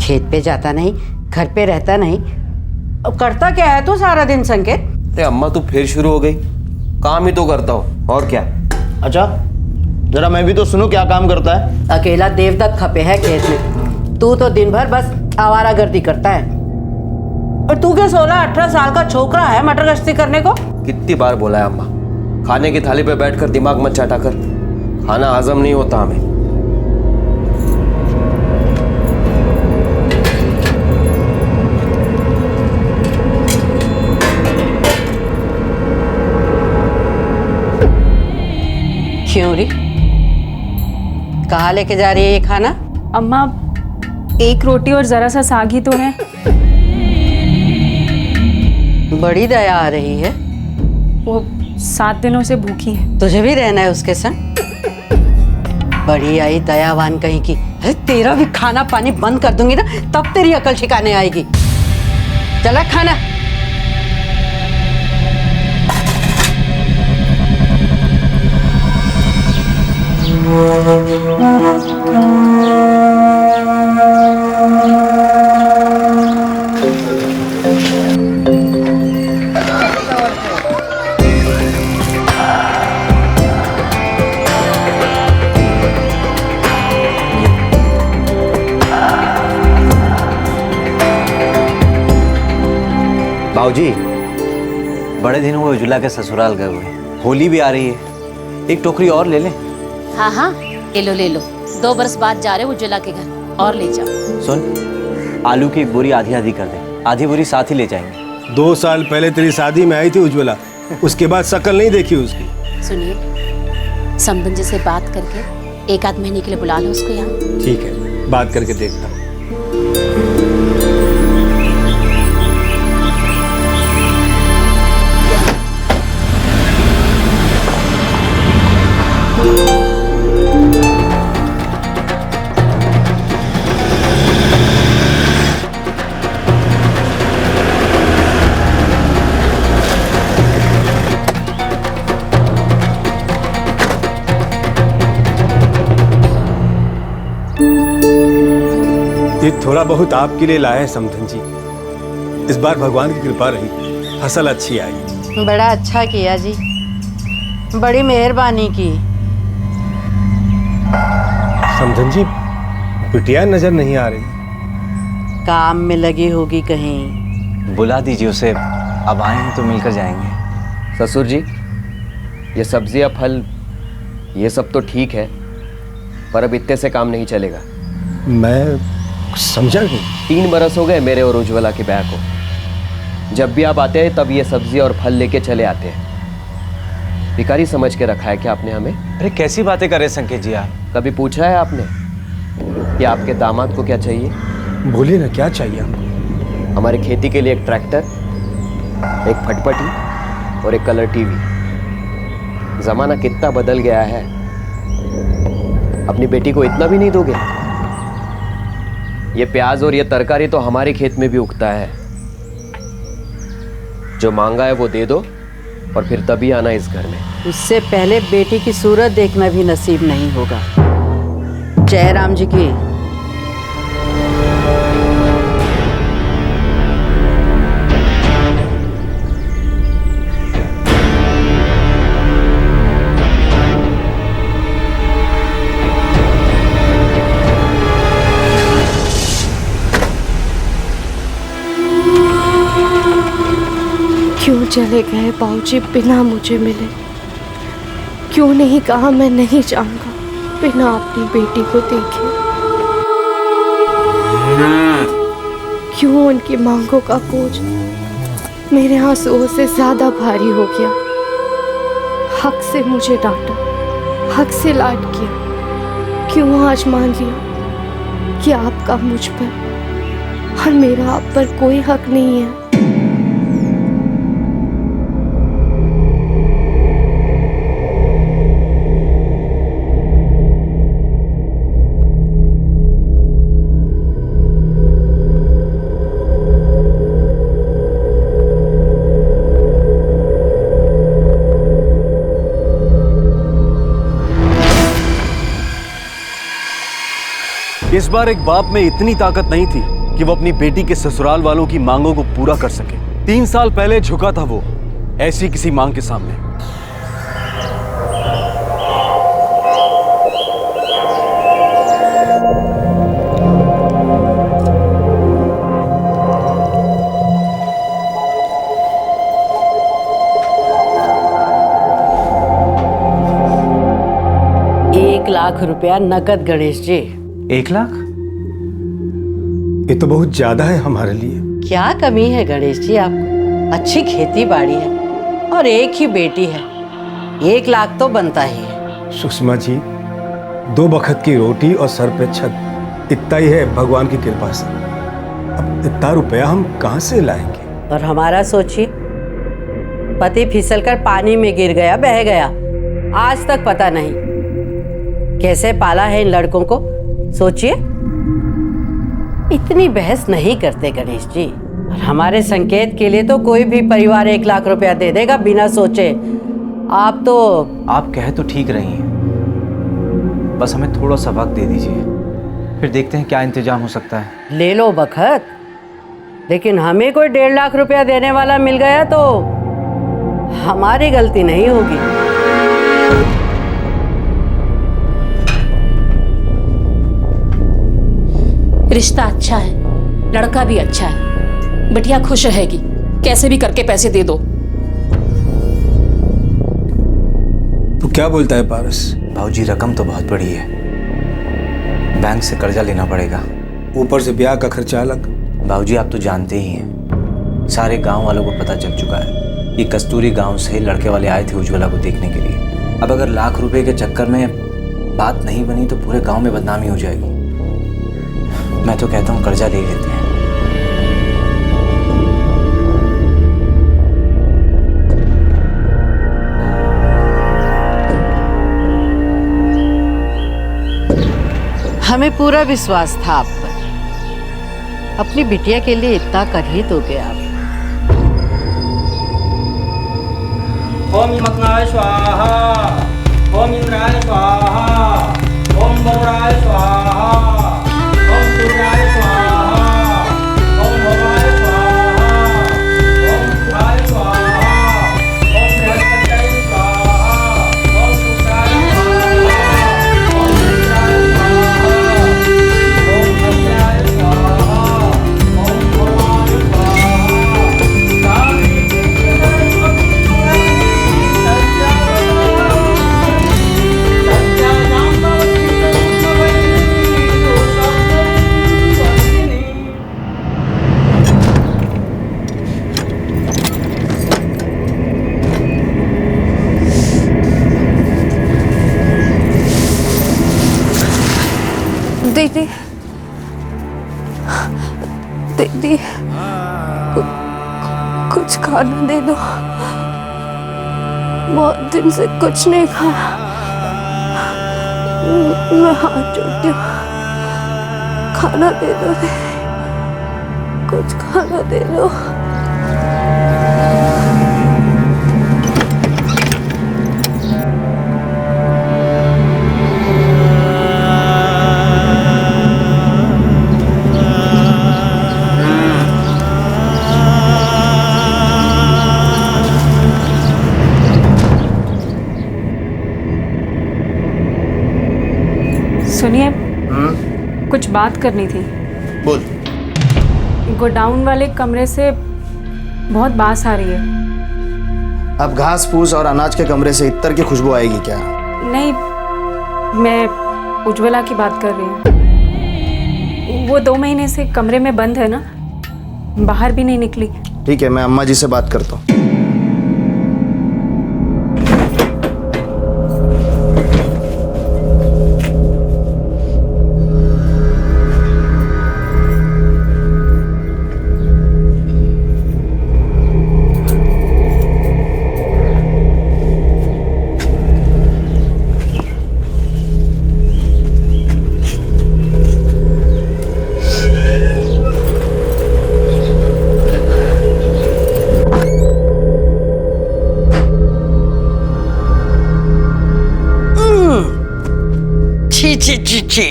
खेत पे जाता नहीं, घर पे रहता नहीं। अब करता क्या है तू सारा दिन संकेत? अरे अम्मा तू फिर शुरू हो गई। काम ही तो करता हूँ और क्या। अच्छा जरा मैं भी तो सुनूं क्या काम करता है। अकेला देवदत्त खपे है खेत में, तू तो दिन भर बस आवारागर्दी करता है। और तू क्या 16-18 साल का छोकरा है मटर गश्ती करने को? कितनी बार बोला है अम्मा, खाने की थाली पे बैठकर दिमाग मत चाटा कर, खाना हजम नहीं होता हमें। क्यों री, कहाँ लेके जा रही है ये खाना? अम्मा, एक रोटी और जरा सा साग ही तो है। बड़ी दया आ रही है। वो 7 दिनों से भूखी है। तुझे भी रहना है उसके संग? बड़ी आई दयावान कहीं की। अरे तेरा भी खाना पानी बंद कर दूंगी ना, तब तेरी अकल ठिकाने आएगी। चला खाना। बाबूजी, बड़े दिन हुए उज्ज्वला के ससुराल गए हुए। होली भी आ रही है, एक टोकरी और ले लें। हाँ हाँ, ले लो 2 बरस बाद जा रहे उज्ज्वला के घर, और ले जाओ। सुन, आलू की एक बोरी आधी आधी कर दे, आधी बोरी साथ ही ले जाएंगे। 2 साल पहले तेरी शादी में आई थी उज्ज्वला, उसके बाद शक्ल नहीं देखी उसकी। सुनिए, समधन जी से बात करके 1 आध महीने के लिए बुला लो उसको यहाँ। ठीक है, बात करके देखता हूँ। ये थोड़ा बहुत आपके लिए लाया है समधन जी। इस बार भगवान की कृपा रही, फसल अच्छी आई। बड़ा अच्छा किया जी, बड़ी मेहरबानी की। समधन जी, बिटिया नजर नहीं आ रही। काम में लगी होगी कहीं। बुला दीजिए उसे, अब आए हैं तो मिलकर जाएंगे। ससुर जी, ये सब्जियां फल ये सब तो ठीक है, पर अब इतने से काम नहीं चलेगा। मैं समझा नहीं। 3 बरस हो गए मेरे और उज्ज्वला के ब्याह को। जब भी आप आते हैं तब ये सब्जी और फल लेके चले आते हैं। भिखारी समझ के रखा है क्या आपने हमें? अरे कैसी बातें कर रहे संकेत जी आप? कभी पूछा है आपने कि आपके दामाद को क्या चाहिए? बोलिए ना, क्या चाहिए आपको? हमारी खेती के लिए एक ट्रैक्टर, एक फटफटी और एक कलर टीवी। जमाना कितना बदल गया है, अपनी बेटी को इतना भी नहीं दोगे? ये प्याज और ये तरकारी तो हमारे खेत में भी उगता है। जो मांगा है वो दे दो और फिर तभी आना इस घर में। उससे पहले बेटी की सूरत देखना भी नसीब नहीं होगा। जय राम जी की। क्यों चले गए बाबूजी बिना मुझे मिले? क्यों नहीं कहा मैं नहीं जाऊंगा बिना अपनी बेटी को देखे? क्यों उनकी मांगों का बोझ मेरे आंसुओं से ज्यादा भारी हो गया? हक से मुझे डांटा, हक से लाड किया। क्यों आज मान लिया कि आपका मुझ पर और मेरा आप पर कोई हक नहीं है? इस बार एक बाप में इतनी ताकत नहीं थी कि वो अपनी बेटी के ससुराल वालों की मांगों को पूरा कर सके। 3 साल पहले झुका था वो ऐसी किसी मांग के सामने। लाख रुपया नकद गणेश जी। 1 लाख? ये तो बहुत ज्यादा है हमारे लिए। क्या कमी है गणेश जी आपको? अच्छी खेती बाड़ी है और एक ही बेटी है, 1 लाख तो बनता ही है। सुषमा जी, 2 वक्त की रोटी और सर पे छत, इतना ही है भगवान की कृपा से। अब इतना रुपया हम कहाँ से लाएंगे? और हमारा सोचिए, पति फिसलकर पानी में गिर गया, बह गया, आज तक पता नहीं कैसे पाला है इन लड़कों को। सोचिए, इतनी बहस नहीं करते गणेश जी। और हमारे संकेत के लिए तो कोई भी परिवार 1 लाख रुपया दे देगा बिना सोचे। आप कह तो ठीक रही हैं, बस हमें थोड़ा सा वक्त दे दीजिए, फिर देखते हैं क्या इंतजाम हो सकता है। ले लो बखत, लेकिन हमें कोई 1.5 लाख रुपया देने वाला मिल गया तो हमारी गलती नहीं होगी। रिश्ता अच्छा है, लड़का भी अच्छा है, बिटिया खुश रहेगी, कैसे भी करके पैसे दे दो। तू क्या बोलता है पारस? भाऊजी, रकम तो बहुत बड़ी है, बैंक से कर्जा लेना पड़ेगा, ऊपर से ब्याह का खर्चा अलग। भाऊजी आप तो जानते ही हैं, सारे गांव वालों को पता चल चुका है कि कस्तूरी गांव से लड़के वाले आए थे उज्ज्वला को देखने के लिए। अब अगर लाख रुपए के चक्कर में बात नहीं बनी तो पूरे गांव में बदनामी हो जाएगी। मैं तो कहता हूँ कर्जा ले लेते हैं। हमें पूरा विश्वास था आप पर, अपनी बिटिया के लिए इतना कर ही दोगे आप। ओम हिमग्नाय स्वाहा, ओम इंद्राय स्वाहा, ओम गौराय स्वाहा, ओम सूर्याय स्वाहा, ओम भवाय स्वाहा, ओम सुधाय स्वाहा, ओम बृहस्पत्यै स्वाहा, ओम शुक्राय स्वाहा, ओम इंद्राय स्वाहा, ओम अग्न्याय स्वाहा, ओम भवाय स्वाहा। दीदी, दीदी, कुछ खाना दे दो, बहुत दिन से कुछ नहीं खाया, मैं हाथ जोड़ती हूँ, खाना दे दो दीदी, कुछ खाना दे दो। सुनिए, कुछ बात करनी थी। बोल। गोडाउन वाले कमरे से बहुत बास आ रही है। अब घास फूस और अनाज के कमरे से इत्तर की खुशबू आएगी क्या? नहीं, मैं उज्ज्वला की बात कर रही हूँ। वो 2 महीने से कमरे में बंद है ना, बाहर भी नहीं निकली। ठीक है, मैं अम्मा जी से बात करता हूँ। छी छी छी छी,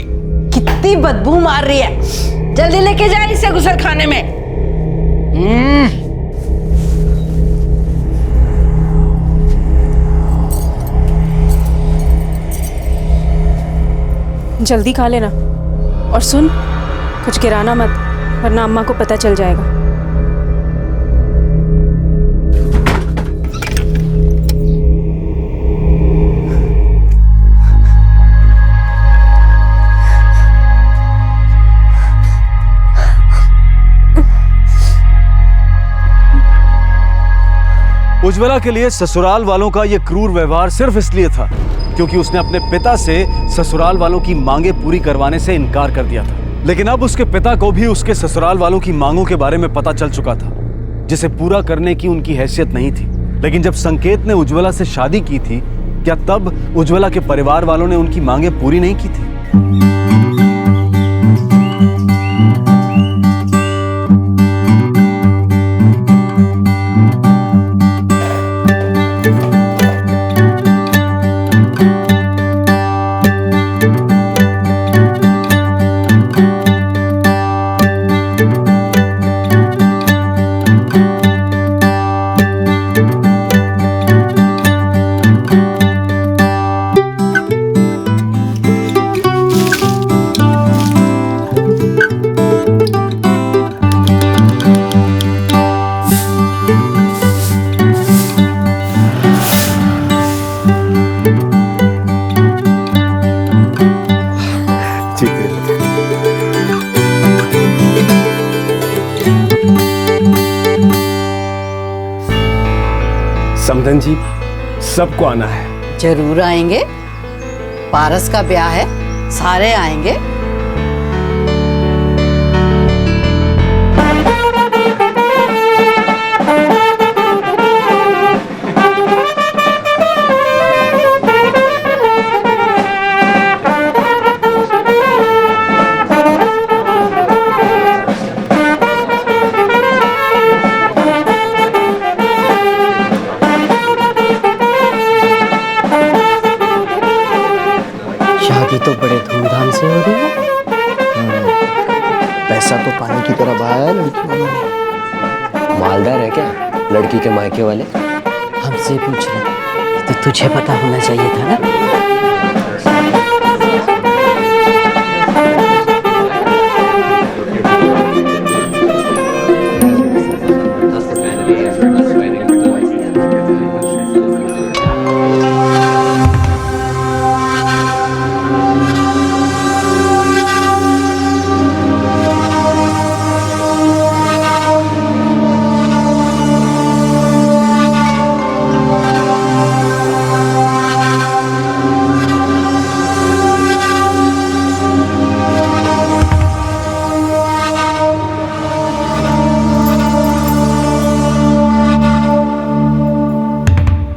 कितनी बदबू मार रही है। जल्दी लेके जा इसे गुसल खाने में। जल्दी खा लेना। और सुन, कुछ गिराना मत, वरना अम्मा को पता चल जाएगा। उज्ज्वला के लिए ससुराल वालों का यह क्रूर व्यवहार सिर्फ इसलिए था क्योंकि उसने अपने पिता से ससुराल वालों की मांगे पूरी करवाने से इनकार कर दिया था। लेकिन अब उसके पिता को भी उसके ससुराल वालों की मांगों के बारे में पता चल चुका था, जिसे पूरा करने की उनकी हैसियत नहीं थी। लेकिन जब संकेत ने उज्ज्वला से शादी की थी, क्या तब उज्ज्वला के परिवार वालों ने उनकी मांगे पूरी नहीं की थी? समधन जी, सबको आना है। जरूर आएंगे, पारस का ब्याह है, सारे आएंगे। शादी तो बड़े धूमधाम से हो रही है। पैसा तो पानी की तरह बहाया है लड़की वालों ने। मालदार है क्या लड़की के मायके वाले? हमसे पूछ रहे तो तुझे पता होना चाहिए था ना।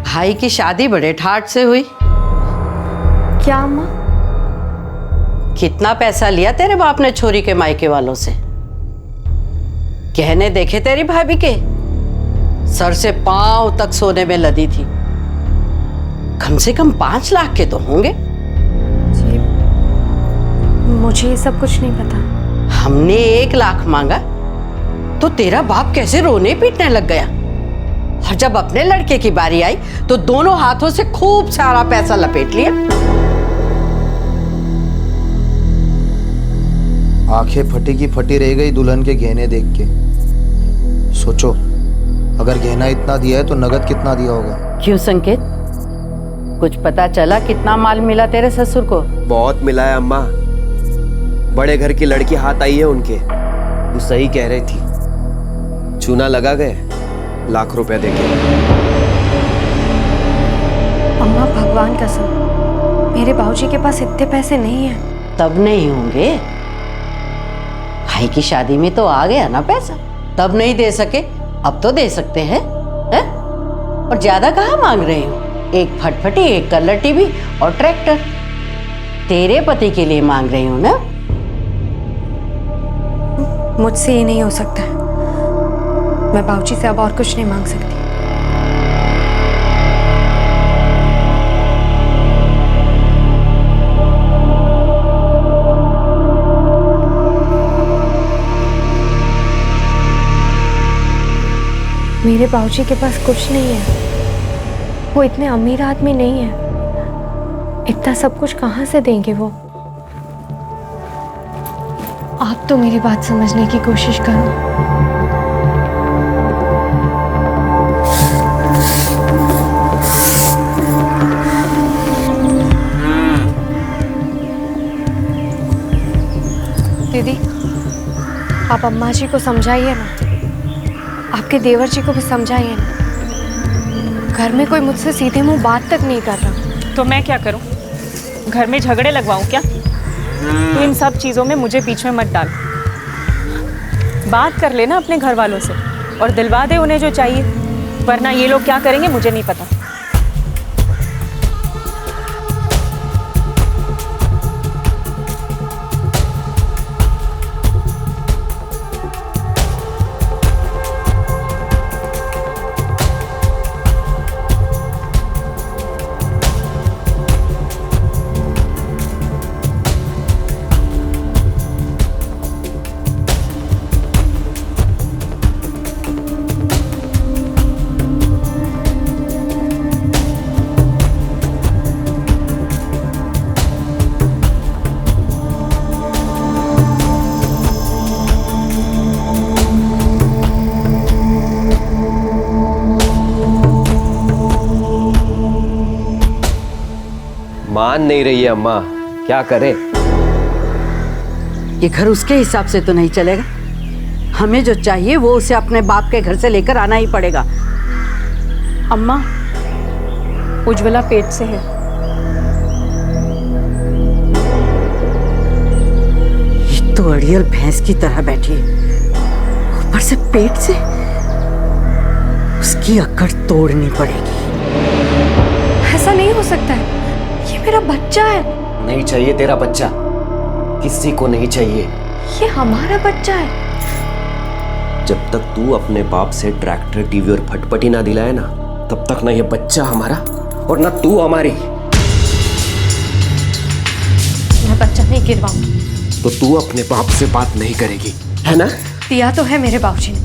भाई की शादी बड़े ठाट से हुई। क्या अम्मा? कितना पैसा लिया तेरे बाप ने छोरी के मायके वालों से? गहने देखे तेरी भाभी के? सर से पांव तक सोने में लदी थी। कम से कम 5 लाख के तो होंगे। जी, मुझे ये सब कुछ नहीं पता। हमने 1 लाख मांगा तो तेरा बाप कैसे रोने पीटने लग गया, और जब अपने लड़के की बारी आई तो दोनों हाथों से खूब सारा पैसा लपेट लिया। आंखें फटी की फटी रह गई दुल्हन के गहने देख के। सोचो, अगर गहना इतना दिया है तो नगद कितना दिया होगा? क्यों संकेत, कुछ पता चला कितना माल मिला तेरे ससुर को? बहुत मिला है अम्मा। बड़े घर की लड़की हाथ आई है उनके। वो सही कह रही थी, चूना लगा गए, लाख रुपए देके। अम्मा भगवान कसम, मेरे बाबूजी के पास इतने पैसे नहीं हैं। तब नहीं होंगे, भाई की शादी में तो आ गया ना पैसा। तब नहीं दे सके, अब तो दे सकते हैं, हैं? और ज्यादा कहाँ मांग रहे हो? एक फटफटी, एक कलर टीवी और ट्रैक्टर तेरे पति के लिए मांग रही हूँ ना। मुझसे ये नहीं हो सकता है। मैं बाबूजी से अब और कुछ नहीं मांग सकती। मेरे बाबूजी के पास कुछ नहीं है। वो इतने अमीर आदमी नहीं है। इतना सब कुछ कहाँ से देंगे वो? आप तो मेरी बात समझने की कोशिश करो। दीदी, आप अम्मा जी को समझाइए ना, आपके देवर जी को भी समझाइए ना। घर में कोई मुझसे सीधे मुंह बात तक नहीं कर रहा। तो मैं क्या करूं? घर में झगड़े लगवाऊं क्या? तो इन सब चीज़ों में मुझे बीच में मत डाल। बात कर लेना अपने घर वालों से और दिलवा दे उन्हें जो चाहिए, वरना ये लोग क्या करेंगे मुझे नहीं पता। मान नहीं रही है अम्मा, क्या करे? ये घर उसके हिसाब से तो नहीं चलेगा। हमें जो चाहिए वो उसे अपने बाप के घर से लेकर आना ही पड़ेगा। अम्मा, उज्ज्वला पेट से है। ये तो अड़ियल भैंस की तरह बैठी है, ऊपर से पेट से। उसकी अकड़ तोड़नी पड़ेगी। ऐसा नहीं हो सकता है, ये मेरा बच्चा है। नहीं चाहिए तेरा बच्चा, किसी को नहीं चाहिए। ये हमारा बच्चा है। जब तक तू अपने बाप से ट्रैक्टर, टीवी और फटपटी ना दिलाए ना, तब तक ना ये बच्चा हमारा और ना तू हमारी। मैं बच्चा नहीं गिरवाऊंगी। तो तू अपने बाप से बात नहीं करेगी, है ना? दिया तो है मेरे बाबूजी ने,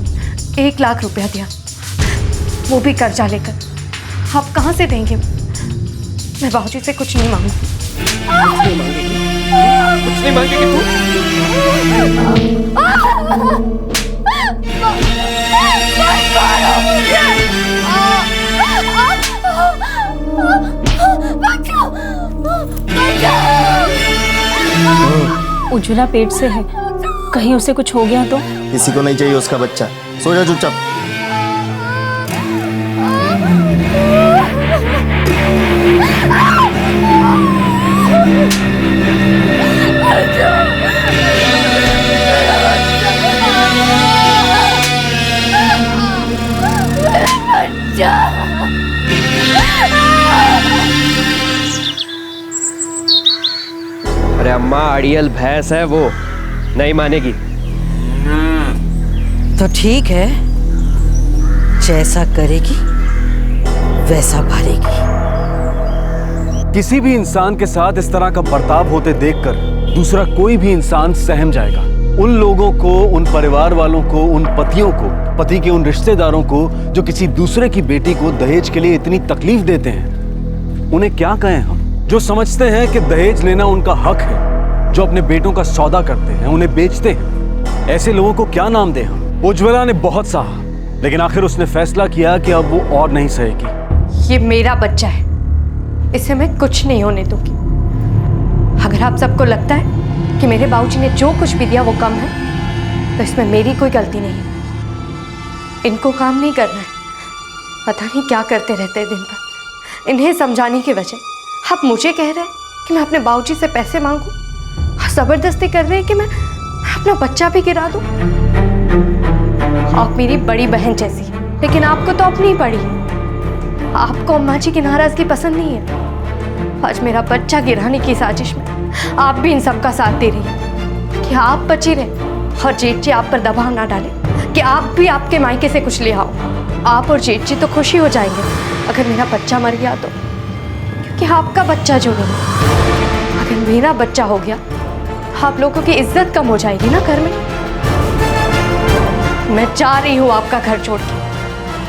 1 लाख रुपया दिया, वो भी कर्जा लेकर। आप कहाँ से देंगे? मैं बाबूजी से कुछ नहीं मांगू। कुछ नहीं मांगेगी तू? उज्ज्वला पेट से है, कहीं उसे कुछ हो गया तो? किसी को नहीं चाहिए उसका बच्चा। सो जा चुपचाप। अरे अम्मा, अड़ियल भैंस है वो, नहीं मानेगी। तो ठीक है, जैसा करेगी वैसा भरेगी। किसी भी इंसान के साथ इस तरह का बर्ताव होते देखकर दूसरा कोई भी इंसान सहम जाएगा। उन लोगों को, उन परिवार वालों को, उन पतियों को, पति के उन रिश्तेदारों को जो किसी दूसरे की बेटी को दहेज के लिए इतनी तकलीफ देते हैं, उन्हें क्या कहें हम? जो समझते हैं कि दहेज लेना उनका हक है, जो अपने बेटों का सौदा करते हैं, उन्हें बेचते हैं, ऐसे लोगों को क्या नाम दें हम? उज्ज्वला ने बहुत सहा, लेकिन आखिर उसने फैसला किया कि अब वो और नहीं सहेगी। ये मेरा बच्चा है, इसे मैं कुछ नहीं होने दूंगी। अगर आप सबको लगता है कि मेरे बाबूजी ने जो कुछ भी दिया वो कम है, तो इसमें मेरी कोई गलती नहीं है। इनको काम नहीं करना है, पता नहीं क्या करते रहते हैं दिन भर। इन्हें समझाने की वजह आप मुझे कह रहे हैं कि मैं अपने बाबूजी से पैसे मांगूं, और ज़बरदस्ती कर रहे हैं कि मैं अपना बच्चा भी गिरा दूं। आप मेरी बड़ी बहन जैसी, लेकिन आपको तो अपनी पड़ी। आपको अम्मा जी की नाराजगी पसंद नहीं है। आज मेरा बच्चा गिराने की साजिश में आप भी इन सब का साथ दे रही हैं कि आप बची रहे और जेठ जी आप पर दबाव ना डाले कि आप भी आपके मायके से कुछ ले आओ। आप और जेठ जी तो खुशी हो जाएंगे अगर मेरा बच्चा मर गया तो, क्योंकि आपका बच्चा जो नहीं, अगर मेरा बच्चा हो गया आप लोगों की इज्जत कम हो जाएगी ना घर में। मैं जा रही हूँ आपका घर छोड़ के।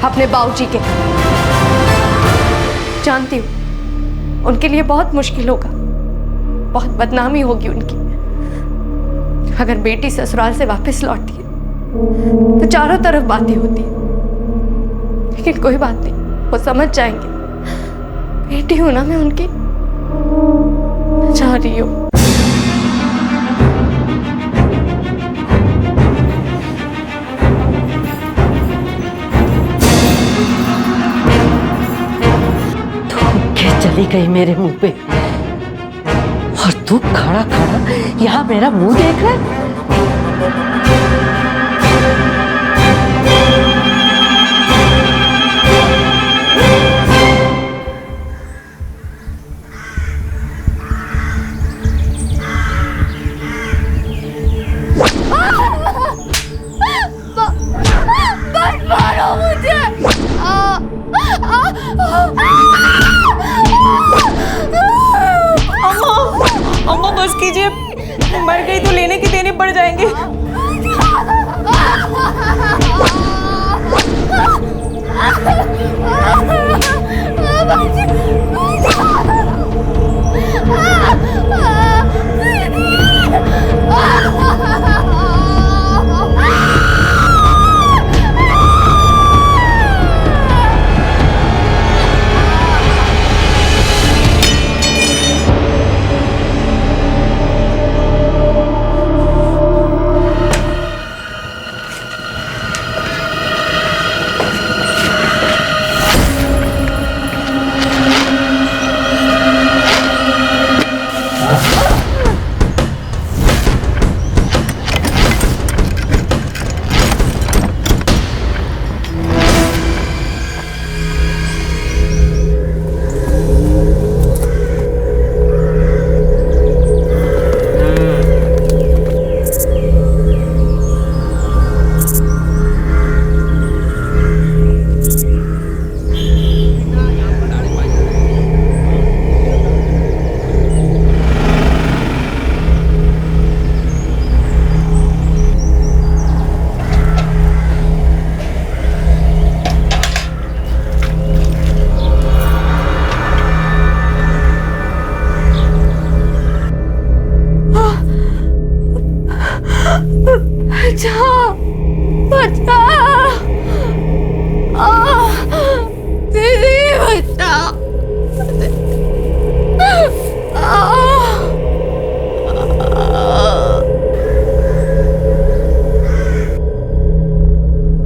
अपने बाबूजी के। जानती हूँ उनके लिए बहुत मुश्किल होगा, बहुत बदनामी होगी उनकी। अगर बेटी ससुराल से वापस लौटती है तो चारों तरफ बातें होती हैं, लेकिन कोई बात नहीं, वो समझ जाएंगे। बेटी हूं ना मैं उनकी, जा रही हूँ। चली गई मेरे मुंह पे, और तू खड़ा खड़ा यहाँ मेरा मुंह देख रहा है। मारो मुझे। अम्मा बस कीजिए, मर गई तो लेने के देने पड़ जाएंगे।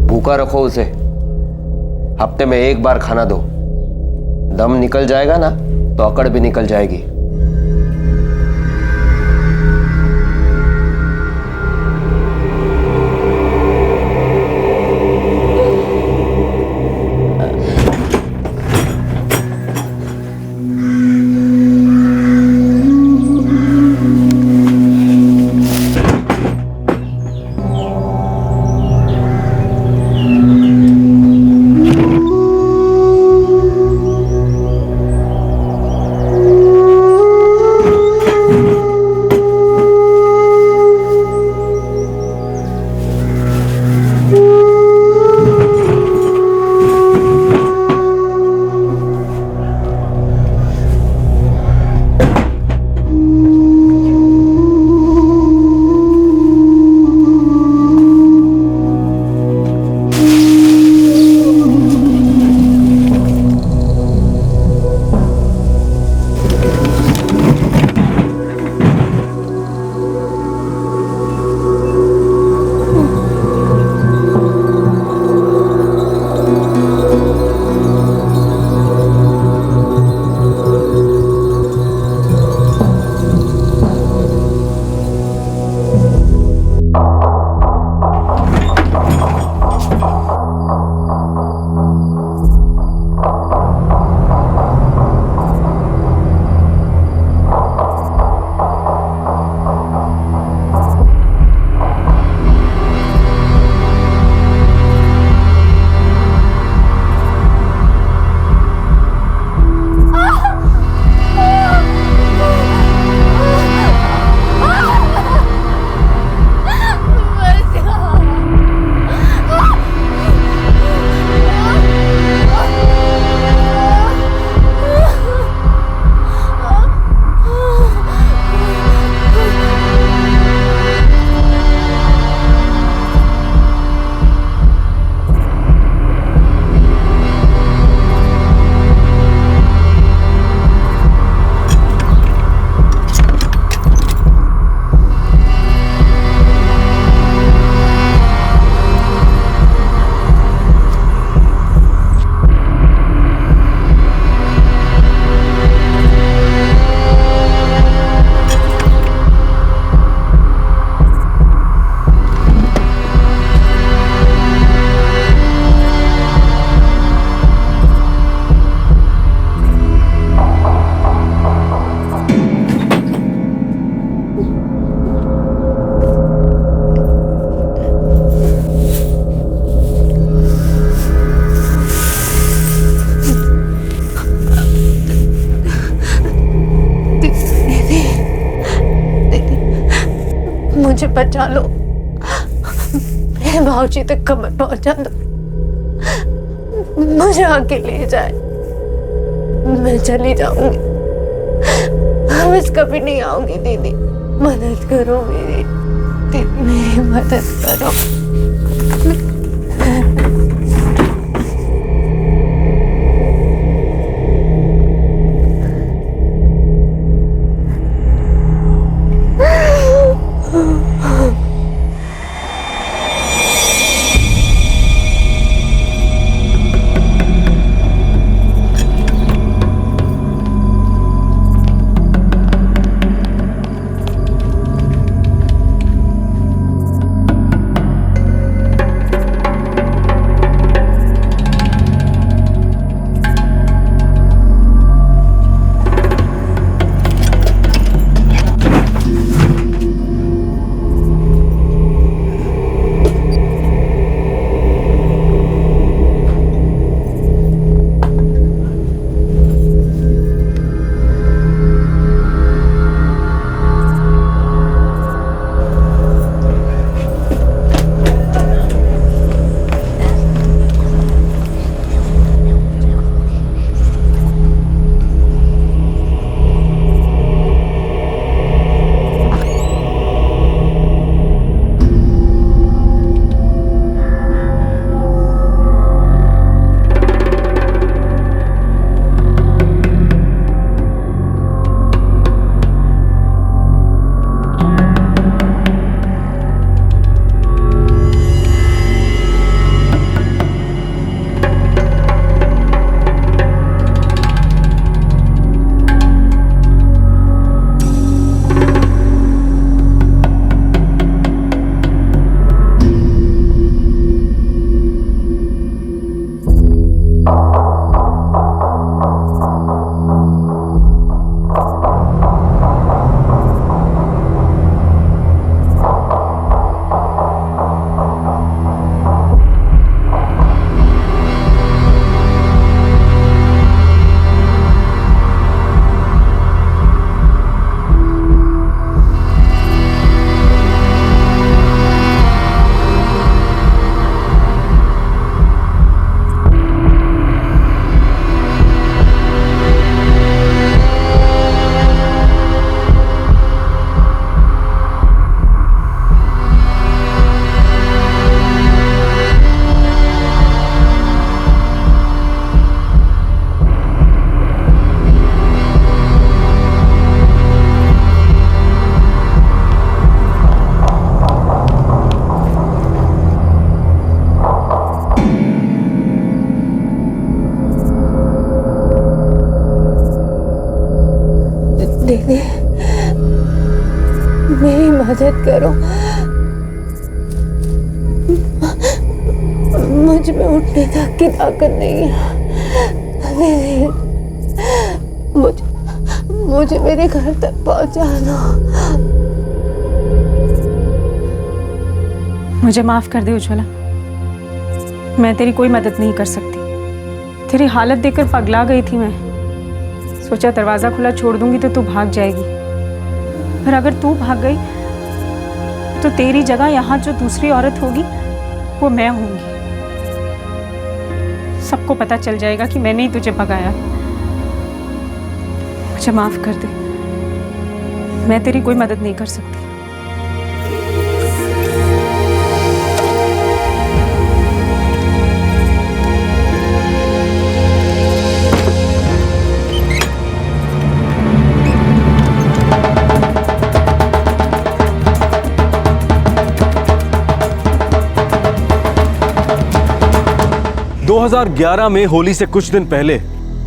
भूखा रखो उसे, हफ्ते में एक बार खाना दो। दम निकल जाएगा ना तो अकड़ भी निकल जाएगी। मुझे बचा लो, मेरे भाऊजी तक खबर पहुंचा दो, मुझे आके ले जाए, मैं चली जाऊंगी, बस कभी नहीं आऊंगी। दीदी मदद करो मेरी, दीदी मेरी मदद करो। दीदी मेरी मदद करो, मुझ में उठने तक की ताकत नहीं है। दीदी मुझे मेरे घर तक पहुंचाना। मुझे माफ कर दे उज्ज्वला, मैं तेरी कोई मदद नहीं कर सकती। तेरी हालत देखकर पगला गई थी मैं। सोचा दरवाजा खुला छोड़ दूंगी तो तू भाग जाएगी, पर अगर तू भाग गई तो तेरी जगह यहाँ जो दूसरी औरत होगी वो मैं होंगी। सबको पता चल जाएगा कि मैंने ही तुझे भगाया। मुझे माफ कर दे, मैं तेरी कोई मदद नहीं कर सकती। दो 2011 में होली से कुछ दिन पहले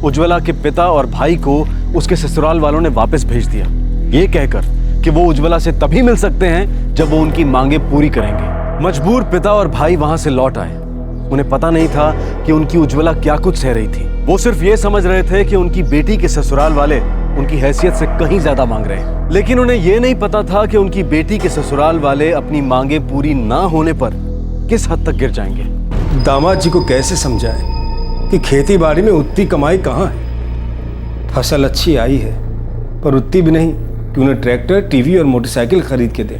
उज्ज्वला के पिता और भाई को उसके ससुराल वालों ने वापस भेज दिया, ये कहकर कि वो उज्ज्वला से तभी मिल सकते हैं जब वो उनकी मांगे पूरी करेंगे। मजबूर पिता और भाई वहां से लौट आए। उन्हें पता नहीं था कि उनकी उज्ज्वला क्या कुछ सह रही थी। वो सिर्फ ये समझ रहे थे कि उनकी बेटी के ससुराल वाले उनकी हैसियत से कहीं ज्यादा मांग रहे हैं, लेकिन उन्हें यह नहीं पता था कि उनकी बेटी के ससुराल वाले अपनी मांगे पूरी ना होने पर किस हद तक गिर जाएंगे। दामाद जी को कैसे समझाए कि खेती बाड़ी में उतनी कमाई कहाँ है। फसल अच्छी आई है पर उतनी भी नहीं कि उन्हें ट्रैक्टर, टीवी और मोटरसाइकिल खरीद के दें।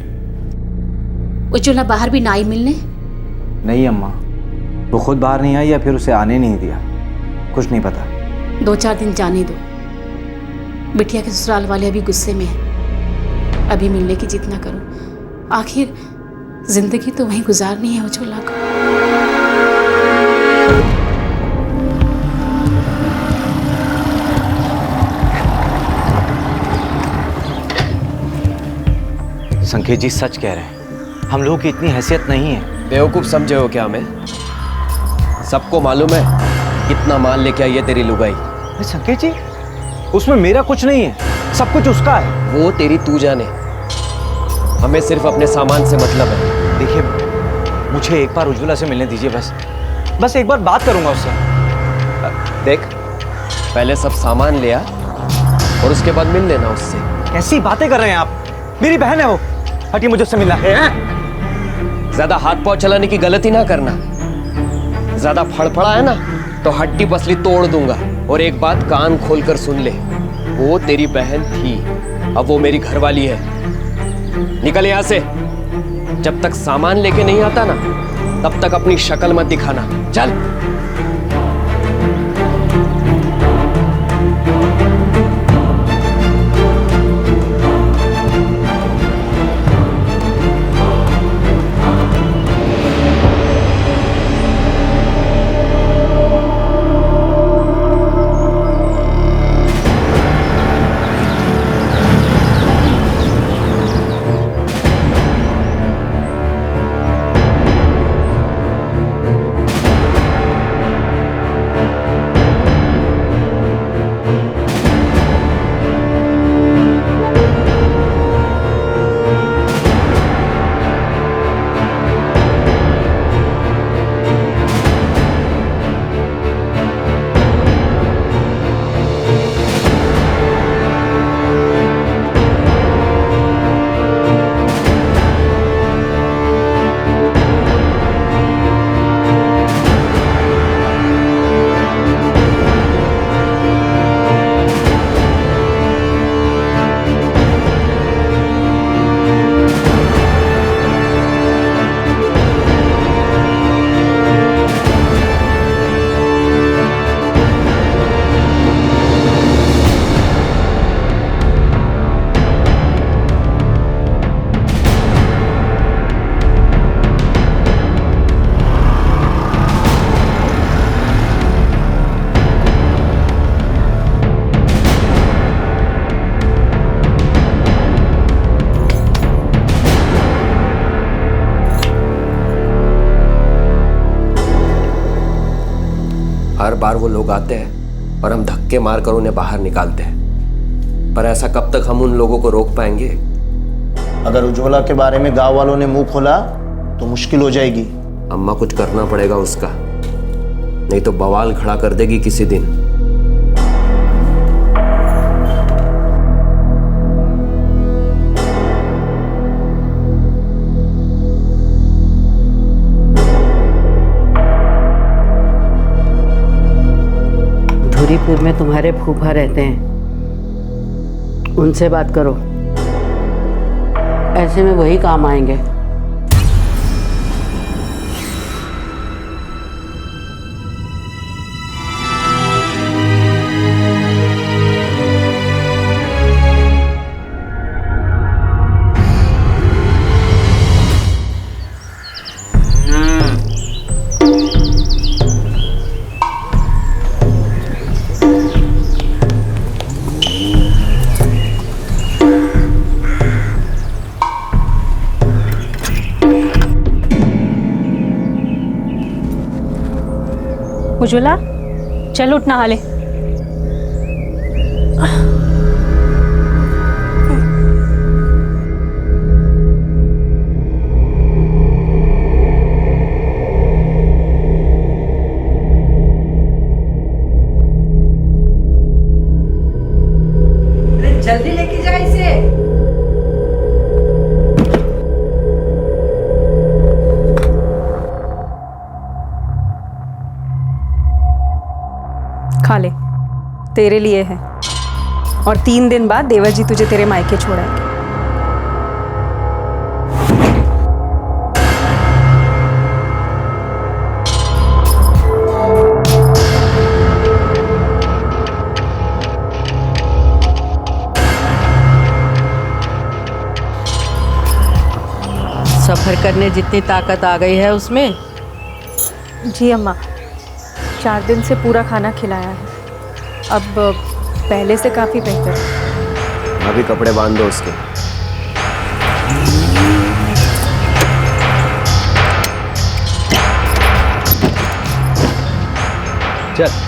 उज्ज्वला बाहर भी ना आई मिलने? नहीं अम्मा, वो खुद बाहर नहीं आई या फिर उसे आने नहीं दिया, कुछ नहीं पता। 2-4 दिन जाने दो। बिटिया के ससुराल वाले अभी गुस्से में हैं। अभी मिलने की जिद ना करो। आखिर जिंदगी तो वहीं गुजारनी है उज्ज्वला को। संकेत जी सच कह रहे हैं, हम लोगों की इतनी हैसियत नहीं है। बेवकूफ समझे हो क्या हमें? सबको मालूम है कितना माल लेके आई है तेरी लुगाई। संकेत जी, उसमें मेरा कुछ नहीं है, सब कुछ उसका है। वो तेरी तू जाने, हमें सिर्फ अपने सामान से मतलब है। देखिए, मुझे एक बार उज्ज्वला से मिलने दीजिए, बस एक बार बात करूंगा उससे। देख, पहले सब सामान ले आ और उसके बाद मिल लेना उससे। कैसी बातें कर रहे हैं आप? मेरी बहन है वो, हटिए, मुझे उससे मिलना है। ज्यादा हाथ पांव चलाने की गलती ना करना। ज्यादा फड़फड़ा है ना तो हड्डी पसली तोड़ दूंगा। और एक बात कान खोलकर सुन ले, वो तेरी बहन थी, अब वो मेरी घरवाली है। निकल यहां से। जब तक सामान लेके नहीं आता ना, तब तक अपनी शक्ल मत दिखाना। चल। हर बार वो लोग आते हैं और हम धक्के मारकर उन्हें बाहर निकालते हैं, पर ऐसा कब तक हम उन लोगों को रोक पाएंगे? अगर उज्ज्वला के बारे में गांव वालों ने मुंह खोला तो मुश्किल हो जाएगी। अम्मा, कुछ करना पड़ेगा उसका, नहीं तो बवाल खड़ा कर देगी किसी दिन। धुरीपुर में तुम्हारे फूफा रहते हैं, उनसे बात करो, ऐसे में वही काम आएंगे। उज्ज्वला, चल उठ, नहा ले। जल्दी लेके जा इसे। खा ले, तेरे लिए है। और 3 दिन बाद देवर जी तुझे तेरे मायके छोड़ाएंगे। सफर करने जितनी ताकत आ गई है उसमें। जी अम्मा, 4 दिन से पूरा खाना खिलाया है, अब पहले से काफ़ी बेहतर है। अभी कपड़े बांध दो उसके। चल।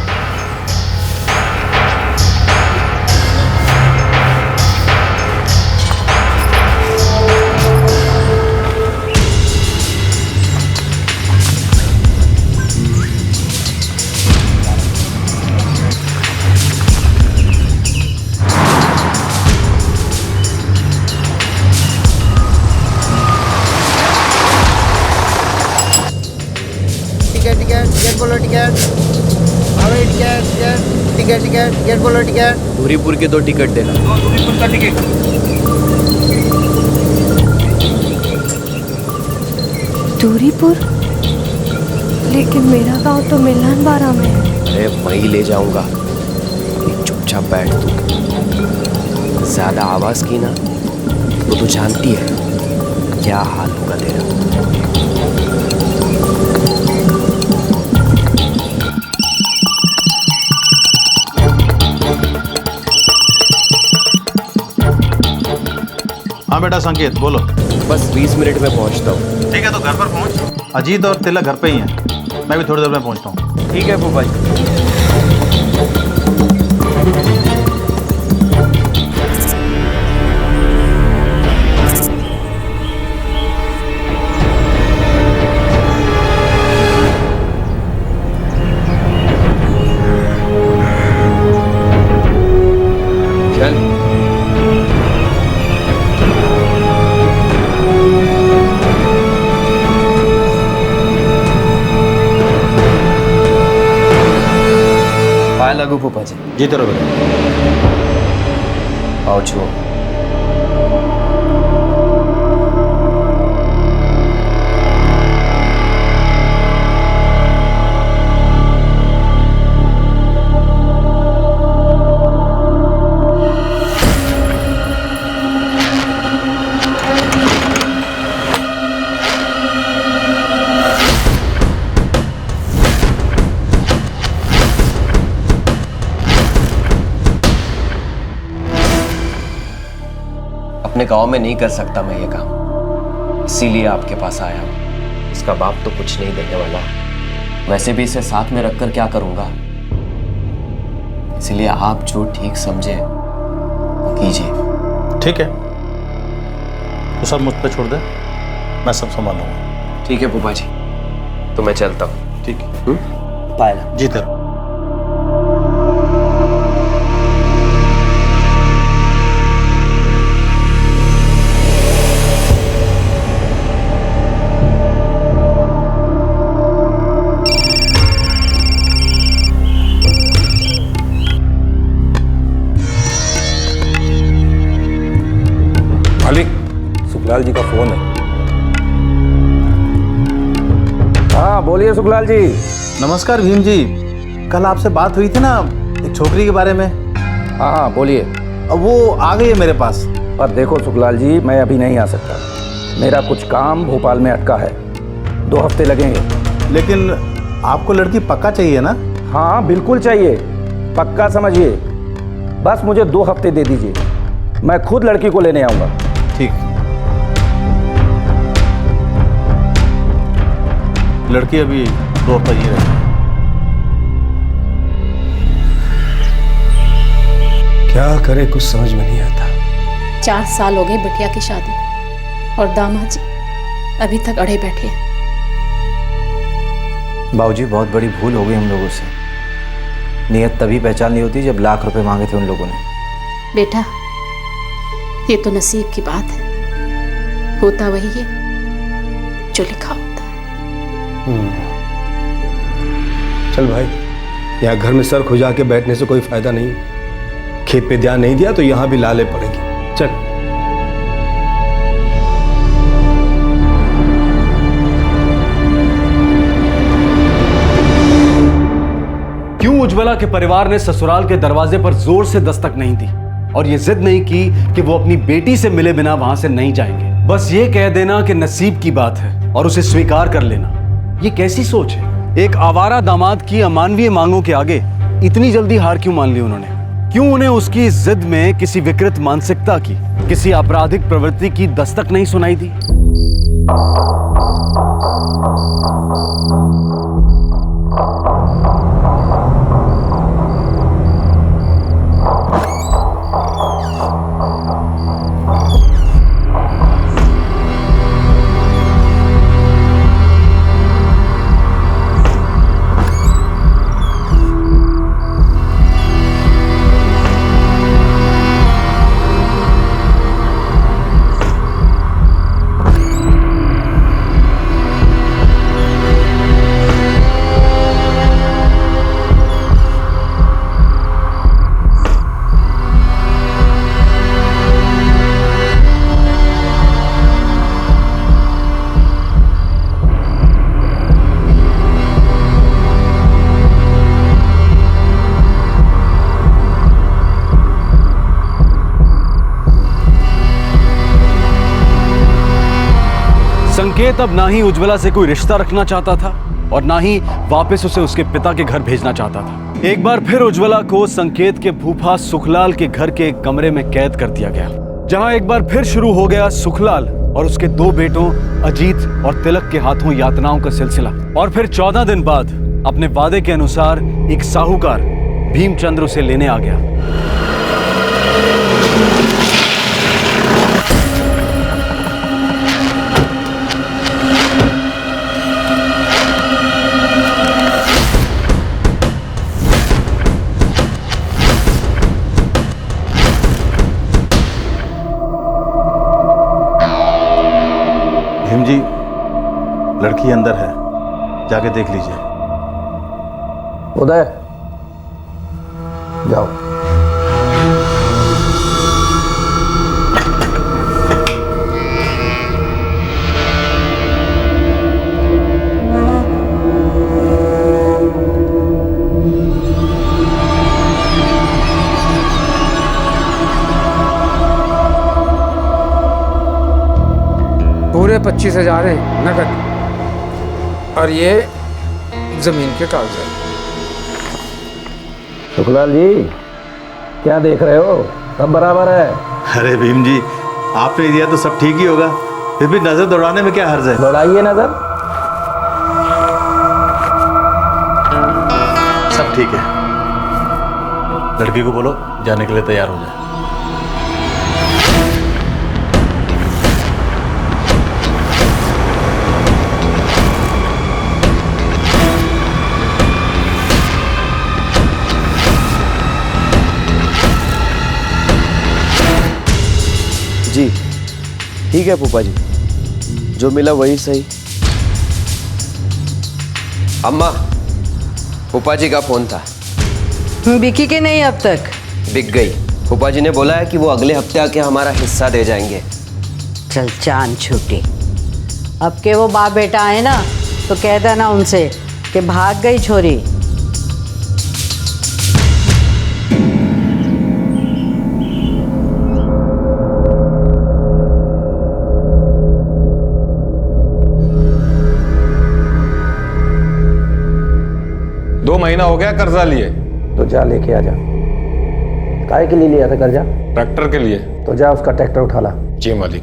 टिकट बोलो टिकट। अरे टिकट बोलो टिकट। धुरीपुर के 2 टिकट देना। धुरीपुर का टिकट। दूरीपुर? लेकिन मेरा गांव तो मिलन बारा में है। अरे वहीं ले जाऊंगा, चुपचाप बैठ तू। ज्यादा आवाज की ना तो तू जानती है क्या हाल होगा तेरा। हाँ बेटा संकेत बोलो। बस 20 मिनट में पहुंचता हूँ। ठीक है तो घर पर पहुंच। अजीत और तिलक घर पे ही हैं, मैं भी थोड़ी देर में पहुंचता हूँ। ठीक है फूफा जी। लगू फूफा जी। जीते रहो बेटा। आओ छुओ। अपने गांव में नहीं कर सकता मैं ये काम, इसीलिए आपके पास आया हूं। इसका बाप तो कुछ नहीं देने वाला, वैसे भी इसे साथ में रखकर क्या करूंगा, इसलिए आप जो ठीक समझे वो कीजिए। ठीक है तो सब मुझ पे छोड़ दे, मैं सब संभाल लूंगा। ठीक है फूफा जी, तो मैं चलता हूँ। ठीक है पायला। जीते रहो। सुखलाल जी का फोन है। हाँ बोलिए सुखलाल जी। नमस्कार भीम जी, कल आपसे बात हुई थी ना एक छोकरी के बारे में। हाँ बोलिए। अब वो आ गई है मेरे पास। पर देखो सुखलाल जी, मैं अभी नहीं आ सकता, मेरा कुछ काम भोपाल में अटका है, 2 हफ्ते लगेंगे। लेकिन आपको लड़की पक्का चाहिए ना? हाँ बिल्कुल चाहिए, पक्का समझिए, बस मुझे 2 हफ्ते दे दीजिए, मैं खुद लड़की को लेने आऊँगा। ठीक। लड़की अभी 2 हफ्ते ही रहेगी। क्या करे कुछ समझ में नहीं आता। 4 साल हो गए बिटिया की शादी को और दामाद जी अभी तक अड़े बैठे हैं। बाबूजी बहुत बड़ी भूल हो गई हम लोगों से, नियत तभी पहचाननी होती जब लाख रुपए मांगे थे उन लोगों ने। बेटा ये तो नसीब की बात है, होता वही है जो लिखा होता है। चल भाई, यहाँ घर में सर खुजा के बैठने से कोई फायदा नहीं। खेत पे ध्यान नहीं दिया तो यहाँ भी लाले पड़ेगी। चल। क्यों उज्ज्वला के परिवार ने ससुराल के दरवाजे पर जोर से दस्तक नहीं दी और ये जिद नहीं की कि वो अपनी बेटी से मिले बिना वहां से नहीं जाएंगे? बस ये कह देना कि नसीब की बात है और उसे स्वीकार कर लेना। ये कैसी सोच है? एक आवारा दामाद की अमानवीय मांगों के आगे इतनी जल्दी हार क्यों मान ली उन्होंने? क्यों उन्हें उसकी जिद में किसी विकृत मानसिकता की, किसी आपराधिक प्रवृत्ति की दस्तक नहीं सुनाई दी? संकेत अब ना ही उज्ज्वला से कोई रिश्ता रखना चाहता था और ना ही वापस उसे उसके पिता के घर भेजना चाहता था। एक बार फिर उज्ज्वला को संकेत के फूफा सुखलाल के घर के एक कमरे में कैद कर दिया गया, जहां एक बार फिर शुरू हो गया सुखलाल और उसके 2 बेटों अजीत और तिलक के हाथों यातनाओं का सिलसिला। और फिर 14 दिन बाद अपने वादे के अनुसार एक साहूकार भीमचंद्र उसे लेने आ गया। भीम जी, लड़की अंदर है, जाके देख लीजिए। उदय, जाओ। पूरे 25,000 हैं नकद, और ये जमीन के कागजात। सुखलाल जी, क्या देख रहे हो? सब बराबर है। अरे भीम जी, आपने दिया तो सब ठीक ही होगा, फिर भी नजर दौड़ाने में क्या हर्ज है? दौड़ाइए नजर। सब ठीक है। लड़की को बोलो जाने के लिए तैयार हो जाए। जी ठीक है फूफा जी, जो मिला वही सही। अम्मा, फूफा जी का फोन था। बिकी के नहीं अब तक? बिक गई। फूफा जी ने बोला है कि वो अगले हफ्ते आके हमारा हिस्सा दे जाएंगे। चल चांद छूटी। अब के वो बाप बेटा आए ना तो कह देना उनसे कि भाग गई छोरी। महीना हो गया कर्जा लिए। तो जा लेके आ जा। काय के लिए लिया था कर्जा? ट्रैक्टर के लिए। तो जा उसका ट्रैक्टर उठा ला। जी मालिक।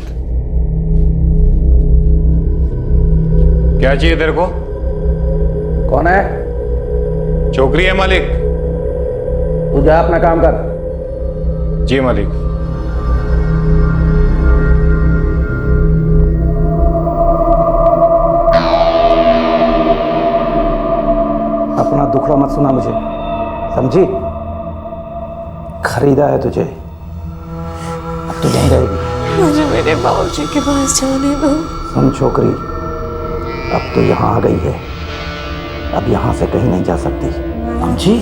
क्या चाहिए तेरे को? कौन है? छोकरी है मालिक। तू जा अपना काम कर। जी मालिक। अपना दुखड़ा मत सुना मुझे, समझी? खरीदा है तुझे, अब तू नहीं रहेगी। मुझे मेरे बाबूजी के पास जाने दो। सुन छोकरी, अब तो यहाँ आ गई है, अब यहाँ से कहीं नहीं जा सकती, समझी?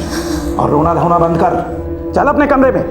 और रोना धोना बंद कर, चल अपने कमरे में।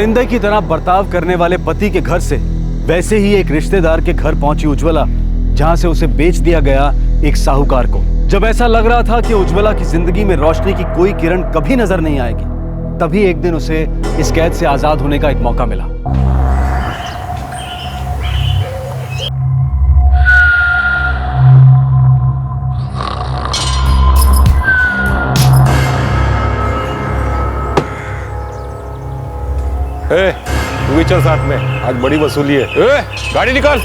परिंदे की तरह बर्ताव करने वाले पति के घर से वैसे ही एक रिश्तेदार के घर पहुंची उज्ज्वला, जहां से उसे बेच दिया गया एक साहूकार को। जब ऐसा लग रहा था कि उज्ज्वला की जिंदगी में रोशनी की कोई किरण कभी नजर नहीं आएगी, तभी एक दिन उसे इस कैद से आजाद होने का एक मौका मिला। तू भी चल साथ में, आज बड़ी वसूली है। गाड़ी निकाल।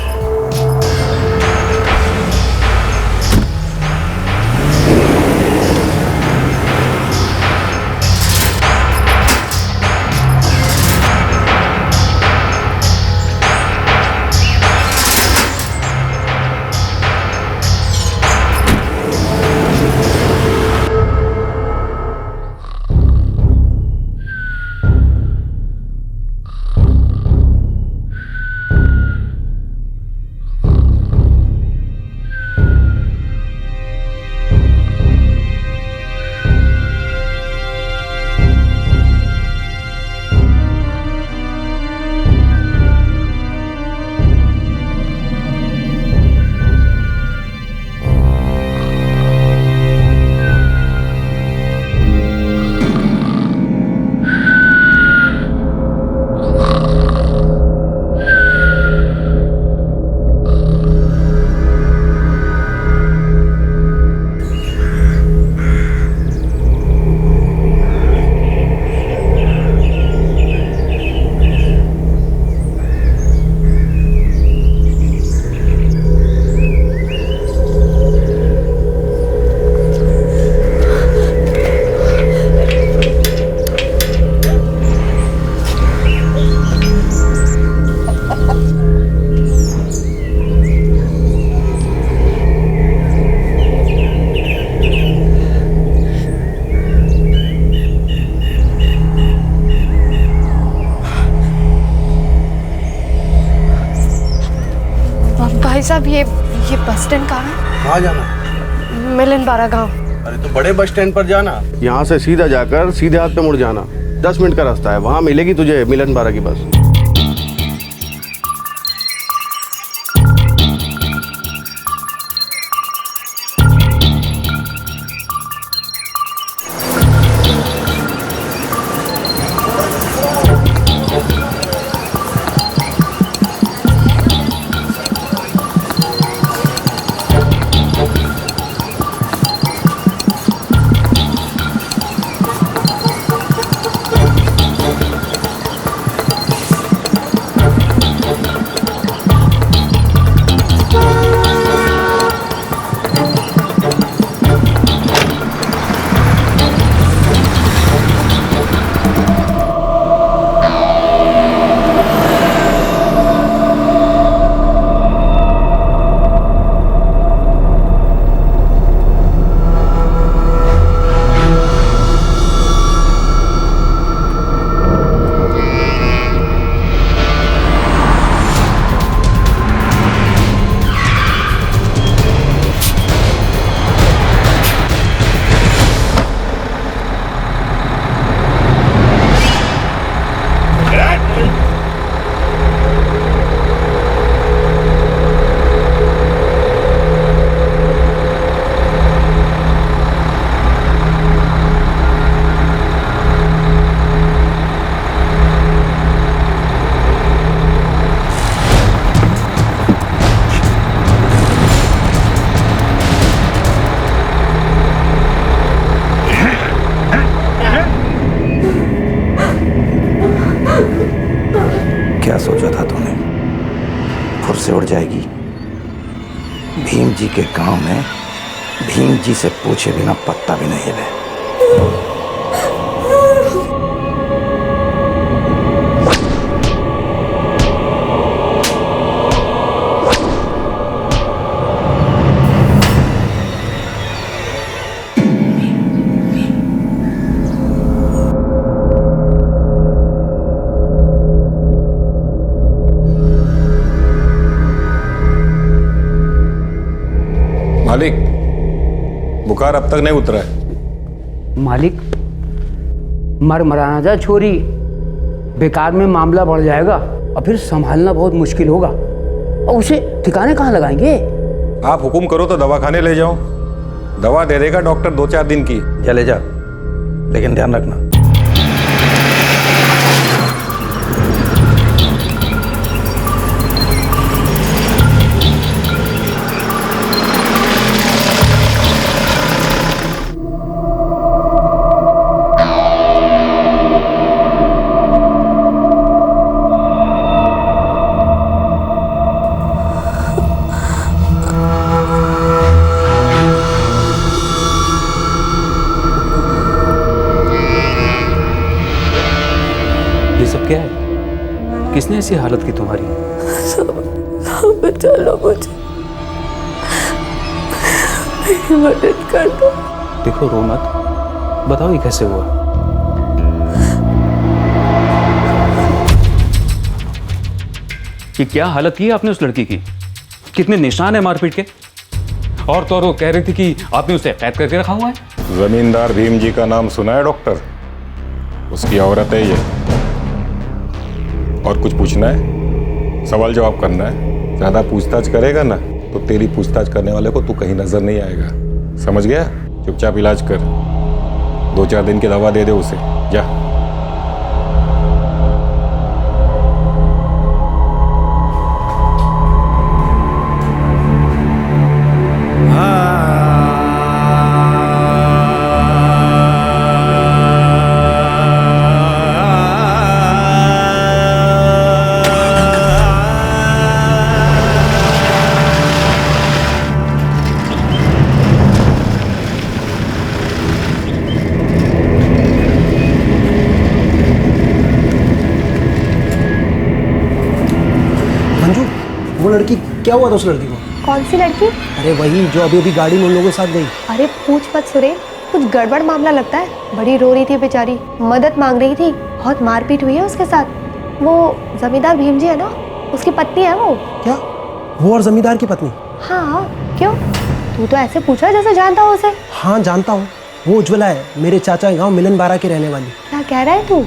भाई साहब ये बस स्टैंड कहाँ है? कहाँ जाना? मिलन बारा गाँव। अरे तो बड़े बस स्टैंड पर जाना, यहाँ से सीधा जाकर सीधे हाथ पे मुड़ जाना। 10 मिनट का रास्ता है, वहाँ मिलेगी तुझे मिलन बारा की बस। क्या सोचा था तूने? फुर से उड़ जाएगी? भीम जी के गांव में भीम जी से पूछे बिना पत्ता भी नहीं हिले। मालिक, बुखार अब तक नहीं उतरा है। मालिक, मर मराना जा छोरी, बेकार में मामला बढ़ जाएगा और फिर संभालना बहुत मुश्किल होगा। और उसे ठिकाने कहाँ लगाएंगे? आप हुक्म करो तो दवाखाने ले जाओ, दवा दे देगा डॉक्टर 2-4 दिन की। चले जा, लेकिन ध्यान रखना। क्या है? किसने ऐसी हालत की तुम्हारी? बचा लो मुझे, मेरी मदद कर दो। देखो रो मत, बताओ ये कैसे हुआ? कि क्या हालत की है आपने उस लड़की की? कितने निशान है मारपीट के? और तो वो कह रही थी कि आपने उसे कैद करके रखा हुआ है। जमींदार भीम जी का नाम सुना है डॉक्टर? उसकी औरत है ये। और कुछ पूछना है? सवाल जवाब करना है? ज्यादा पूछताछ करेगा ना तो तेरी पूछताछ करने वाले को तू कहीं नजर नहीं आएगा, समझ गया? चुपचाप इलाज कर, 2-4 दिन की दवा दे दे उसे, जा। वो लड़की, क्या हुआ था उस लड़की को? कौन सी लड़की? अरे वही जो अभी अभी गाड़ी में उन लोगों के साथ गई। अरे पूछ मत सुरेन, कुछ गड़बड़ मामला लगता है। बड़ी रो रही थी बेचारी, मदद मांग रही थी, बहुत मारपीट हुई है उसके साथ। वो जमींदार भीम जी है ना, उसकी पत्नी है वो। क्या? वो और जमींदार की पत्नी? हाँ, क्यों? तू तो ऐसे पूछा जैसे जानता हो उसे। हाँ जानता हूँ, वो उज्ज्वला है, मेरे चाचा गाँव मिलन बारा की रहने वाली। क्या कह रहा है तू?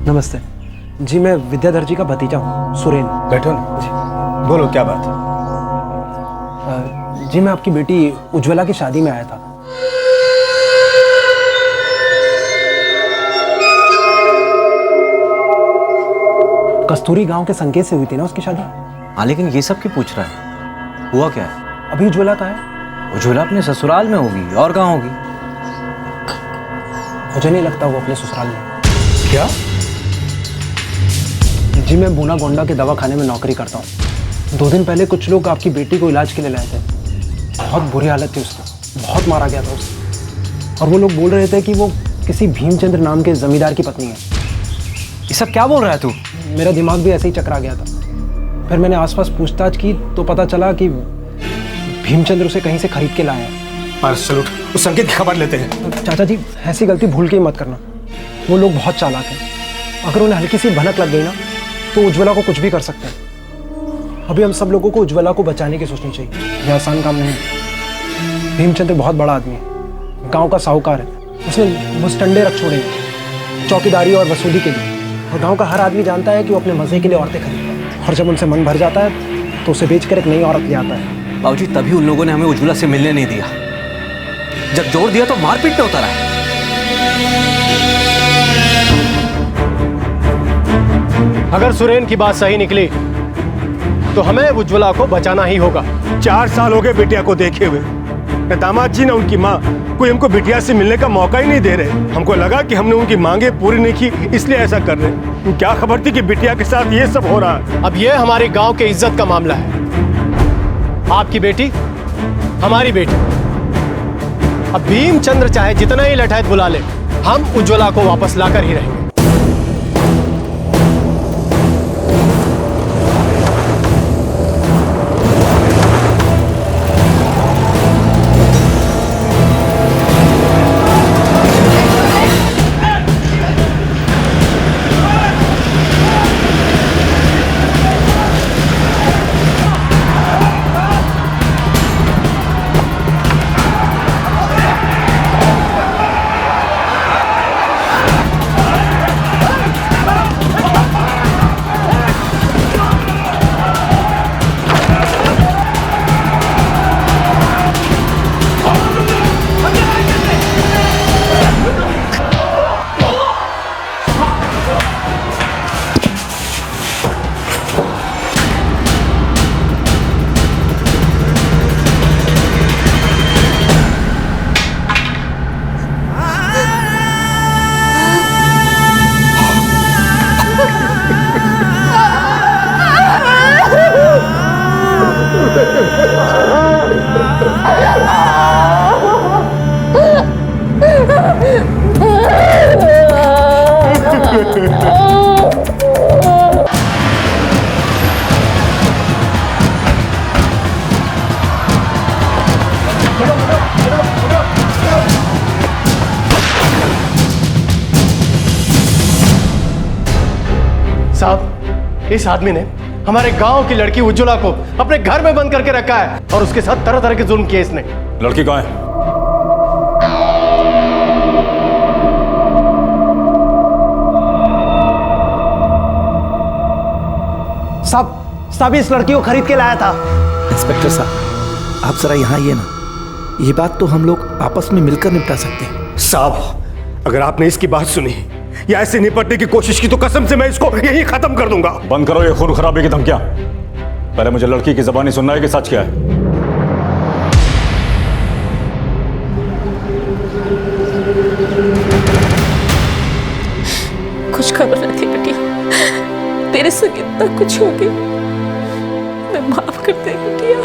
नमस्ते जी, मैं विद्याधर जी का भतीजा हूँ, सुरेन। बैठो ना जी, बोलो क्या बात है? जी मैं आपकी बेटी उज्ज्वला की शादी में आया था। कस्तूरी गांव के संकेत से हुई थी ना उसकी शादी। हाँ लेकिन ये सब क्यों पूछ रहा है? हुआ क्या है? अभी उज्ज्वला का है। उज्ज्वला अपने ससुराल में होगी, और कहाँ होगी? मुझे नहीं लगता वो अपने ससुराल में। क्या? जी मैं बूना गोंडा के दवाखाने में नौकरी करता हूँ। 2 दिन पहले कुछ लोग आपकी बेटी को इलाज के लिए लाए थे। बहुत बुरी हालत थी उसकी, बहुत मारा गया था उसे। और वो लोग बोल रहे थे कि वो किसी भीमचंद्र नाम के जमींदार की पत्नी है। ये सब क्या बोल रहा है तू? मेरा दिमाग भी ऐसे ही चकरा गया था। फिर मैंने आसपास पूछताछ की तो पता चला कि भीमचंद्र उसे कहीं से खरीद के लाया है। सलूट, उस संकेत की खबर लेते हैं। चाचा जी ऐसी गलती भूल के ही मत करना, वो लोग बहुत चालाक हैं। अगर उन्हें हल्की सी भनक लग गई ना तो उज्ज्वला को कुछ भी कर सकते हैं। अभी हम सब लोगों को उज्ज्वला को बचाने की सोचनी चाहिए, यह आसान काम नहीं। भीमचंद्र बहुत बड़ा आदमी है, गांव का साहूकार है। उसने मुस्टंडे रख छोड़े चौकीदारी और वसूली के लिए। और गांव का हर आदमी जानता है कि वो अपने मजे के लिए औरतें खरीदता है, और जब उनसे मन भर जाता है तो उसे बेचकर एक नई औरत ले आता है। बाबूजी तभी उन लोगों ने हमें उज्ज्वला से मिलने नहीं दिया। जब जोर दिया तो मारपीट पे उतरा है। अगर सुरेन की बात सही निकली तो हमें उज्ज्वला को बचाना ही होगा। 4 साल हो गए बेटिया को देखे हुए, न दामाद जी न उनकी माँ कोई हमको बिटिया से मिलने का मौका ही नहीं दे रहे। हमको लगा कि हमने उनकी मांगे पूरी नहीं की इसलिए ऐसा कर रहे। क्या खबर थी कि बिटिया के साथ ये सब हो रहा है। अब ये हमारे गांव के इज्जत का मामला है। आपकी बेटी हमारी बेटी। अब भीमचंद्र चाहे जितना ही लठायत बुला ले, हम उज्ज्वला को वापस लाकर ही रहेंगे। साहब, इस आदमी ने हमारे गांव की लड़की उज्ज्वला को अपने घर में बंद करके रखा है और उसके साथ तरह तरह के जुल्म किए इसने। लड़की कहाँ है? साहब इस लड़की को खरीद के लाया था। इंस्पेक्टर साहब, आप जरा यहाँ आइए ना। ये बात तो हम लोग आपस में मिलकर निपटा सकते हैं। साहब, अगर आपने इसकी बात सुनी या ऐसे निपटने की कोशिश की तो कसम से मैं इसको यहीं खत्म कर दूंगा। बंद करो ये खून खराबे की धमकियां। पहले मुझे लड़की की जबानी सुनना है कि सच क्या है। कुछ खबर नहीं थी बेटी, तेरे से कितना कुछ हो गया। मैं माफ कर दे बिटिया,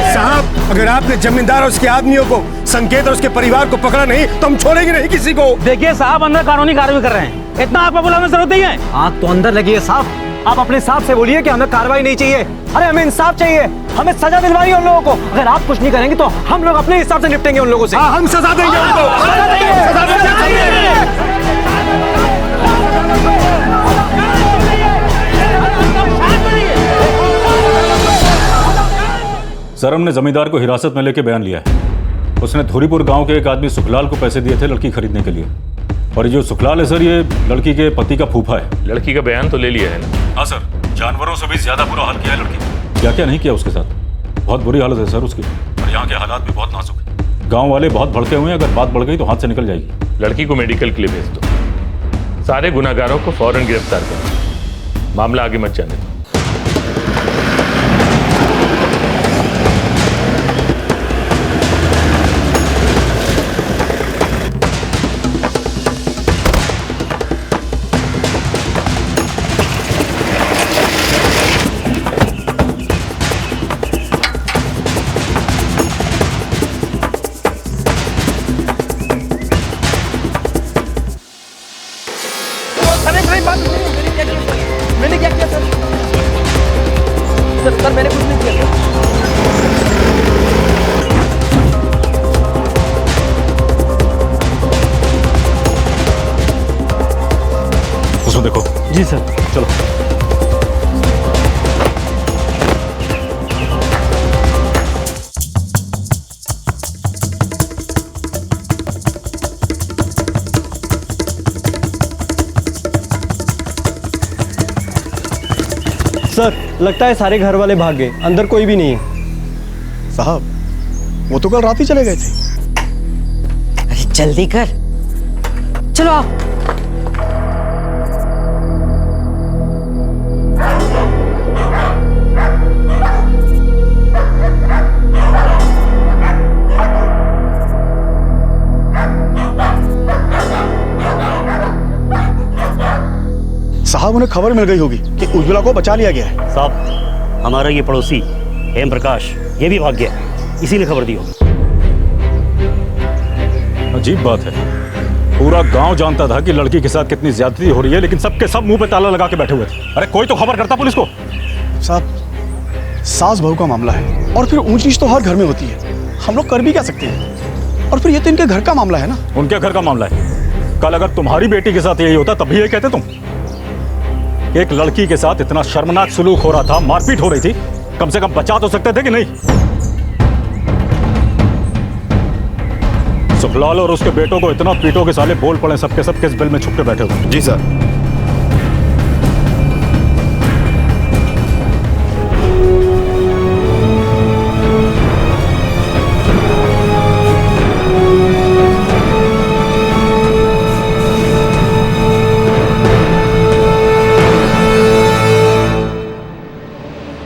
साहब, अगर आपने जमींदार और उसके आदमियों को, संकेत और उसके परिवार को पकड़ा नहीं तो हम छोड़ेंगे नहीं किसी को। देखिए साहब, अंदर कानूनी कार्रवाई कर रहे हैं, इतना आपको बुलाने की जरूरत नहीं है। आग तो अंदर लगी है साहब, आप अपने हिसाब से बोलिए कि हमें कार्रवाई नहीं चाहिए। अरे हमें इंसाफ चाहिए, हमें सजा दिलवानी है उन लोगों को। अगर आप कुछ नहीं करेंगे तो हम लोग अपने हिसाब से निपटेंगे उन लोगों से। हाँ, हम सजा देंगे उनको। सर, हमने जमींदार को हिरासत में लेके बयान लिया है। उसने धुरीपुर गांव के एक आदमी सुखलाल को पैसे दिए थे लड़की खरीदने के लिए। और ये जो सुखलाल है सर, ये लड़की के पति का फूफा है। लड़की का बयान तो ले लिया है ना? हाँ सर, जानवरों से भी ज्यादा बुरा हाल किया है लड़की ने। क्या क्या नहीं किया उसके साथ। बहुत बुरी हालत है सर उसकी, और यहाँ के हालात भी बहुत नाजुक है। गाँव वाले बहुत भड़के हुए हैं, अगर बात बढ़ गई तो हाथ से निकल जाएगी। लड़की को मेडिकल के लिए भेज दो। सारे गुनाहगारों को फौरन गिरफ्तार करो। मामला आगे मत जाने दो। मैंने क्या किया सर? सर मैंने कुछ नहीं किया। उसमें देखो। जी सर। चलो। सर, लगता है सारे घर वाले भाग गए, अंदर कोई भी नहीं है। साहब, वो तो कल रात ही चले गए थे। अरे जल्दी कर, चलो आओ। साहब उन्हें खबर मिल गई होगी कि उज्ज्वला को बचा लिया गया है। साहब हमारा ये पड़ोसी हेम प्रकाश ये भी भाग गया, इसी ने खबर दी होगी। अजीब बात है, पूरा गांव जानता था कि लड़की के साथ कितनी ज्यादती हो रही है, लेकिन सबके सब मुंह पे ताला लगा के बैठे हुए थे। अरे कोई तो खबर करता पुलिस को। साहब सास बहू का मामला है और फिर ऊंच नीच तो हर घर में होती है, हम लोग कर भी क्या सकते हैं। और फिर ये तो इनके घर का मामला है ना। उनके घर का मामला है। कल अगर तुम्हारी बेटी के साथ यही होता तब भी ये कहते तुम। एक लड़की के साथ इतना शर्मनाक सुलूक हो रहा था, मारपीट हो रही थी, कम से कम बचा तो सकते थे कि नहीं? सुखलाल और उसके बेटों को इतना पीटो के साले बोल पड़े सबके सब किस बिल में छुप के बैठे हुए। जी सर।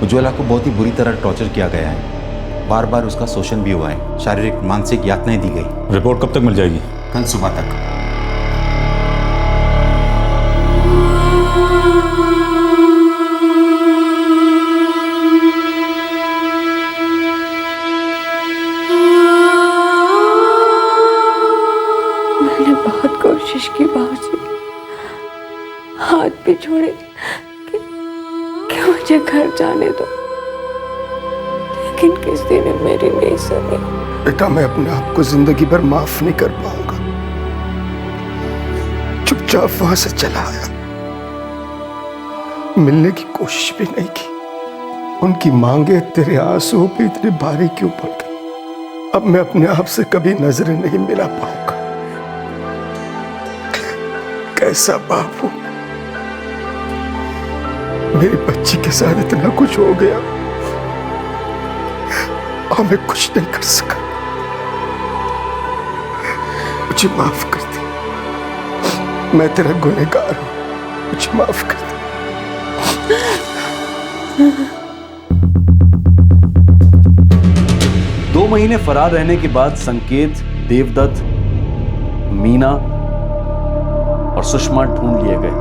उज्ज्वला को बहुत ही बुरी तरह टॉर्चर किया गया है, बार बार उसका शोषण भी हुआ है, शारीरिक मानसिक यातनाएं दी गई। रिपोर्ट कब तक मिल जाएगी? कल सुबह तक। मैंने बहुत कोशिश की बाबूजी, हाथ भी छोड़े कि मुझे घर जाने दो, लेकिन किसी ने मेरी नहीं सुनी। बेटा मैं अपने आप को जिंदगी भर माफ नहीं कर पाऊंगा। चुपचाप वहां से चला आया, मिलने की कोशिश भी नहीं की। उनकी मांगे तेरे आंसुओं पे इतने भारी क्यों पड़ गई? अब मैं अपने आप से कभी नजरें नहीं मिला पाऊंगा। कैसा बाप हूं, मेरी बच्ची के साथ इतना कुछ हो गया और मैं कुछ नहीं कर सका। मुझे माफ कर दे, मैं तेरा गुनहगार हूं, मुझे माफ कर दे। 2 महीने फरार रहने के बाद संकेत, देवदत्त, मीना और सुषमा ढूंढ लिए गए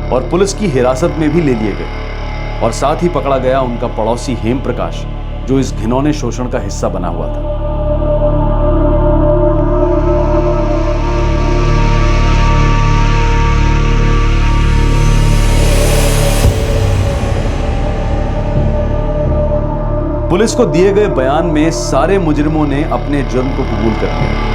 और पुलिस की हिरासत में भी ले लिए गए और साथ ही पकड़ा गया उनका पड़ोसी हेम प्रकाश, जो इस घिनौने शोषण का हिस्सा बना हुआ था। पुलिस को दिए गए बयान में सारे मुजरिमों ने अपने जुर्म को कबूल कर लिया।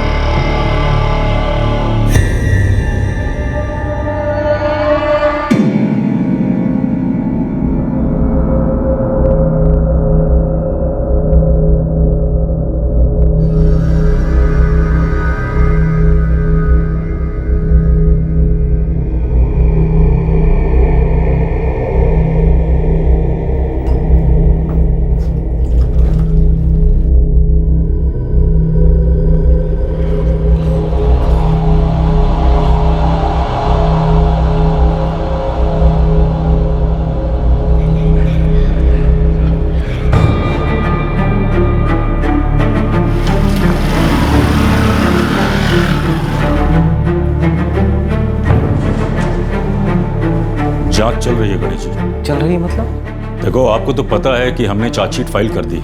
जांच चल रही है गणेश जी। चल रही है मतलब? देखो आपको तो पता है कि हमने चार्जशीट फाइल कर दी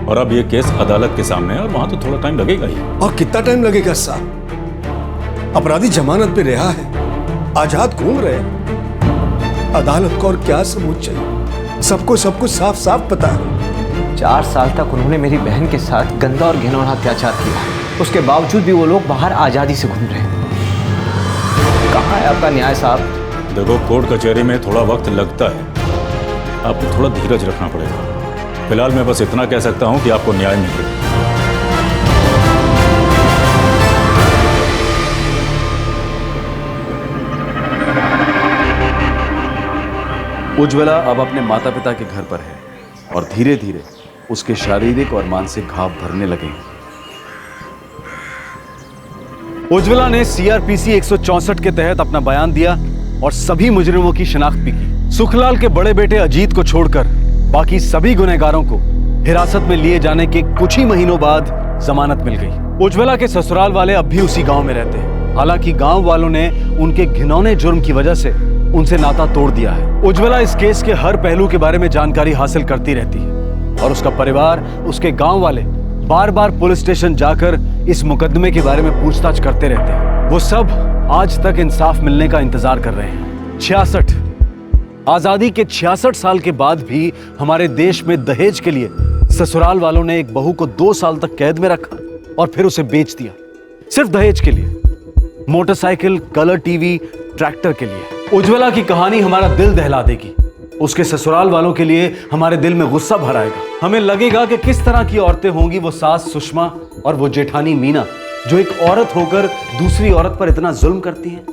और अब ये केस अदालत के सामने है और वहां तो थोड़ा टाइम लगेगा ही। और कितना टाइम लगेगा साहब? अपराधी जमानत पे रिहा है, आजाद घूम रहे हैं। अदालत को और क्या सबूत चाहिए? सबको सब कुछ साफ साफ पता है। 4 साल तक उन्होंने मेरी बहन के साथ गंदा और घिनौना अत्याचार किया, उसके बावजूद भी वो लोग बाहर आजादी से घूम रहे हैं। कहाँ है आपका न्याय साहब? देखो कोर्ट कचहरी में थोड़ा वक्त लगता है, आपको थोड़ा धीरज रखना पड़ेगा। फिलहाल मैं बस इतना कह सकता हूं कि आपको न्याय मिले। उज्ज्वला अब अपने माता पिता के घर पर है और धीरे धीरे उसके शारीरिक और मानसिक घाव भरने लगे हैं। उज्ज्वला ने सीआरपीसी 164 के तहत अपना बयान दिया और सभी मुजरिमों की शिनाख्त भी की। सुखलाल के बड़े बेटे अजीत को छोड़कर बाकी सभी गुनहगारों को हिरासत में लिए जाने के कुछ ही महीनों बाद जमानत मिल गई। उज्ज्वला के ससुराल वाले अब भी उसी गांव में रहते हैं। हालांकि गांव वालों ने उनके घिनौने जुर्म की वजह से उनसे नाता तोड़ दिया है। उज्ज्वला इस केस के हर पहलू के बारे में जानकारी हासिल करती रहती है और उसका परिवार, उसके गांव वाले बार बार पुलिस स्टेशन जाकर इस मुकदमे के बारे में पूछताछ करते रहते हैं। वो सब आज तक इंसाफ मिलने का इंतजार कर रहे हैं। 66 आजादी के 66 साल के बाद भी हमारे देश में दहेज के लिए ससुराल वालों ने एक बहू को 2 साल तक कैद में रखा और फिर उसे बेच दिया, सिर्फ दहेज के लिए। मोटरसाइकिल, कलर टीवी, ट्रैक्टर के लिए। उज्ज्वला की कहानी हमारा दिल दहला देगी। उसके ससुराल वालों के लिए हमारे दिल में गुस्सा भर आएगा। हमें लगेगा कि किस तरह की औरतें होंगी वो सास सुषमा और वो जेठानी मीना, जो एक औरत होकर दूसरी औरत पर इतना जुल्म करती हैं।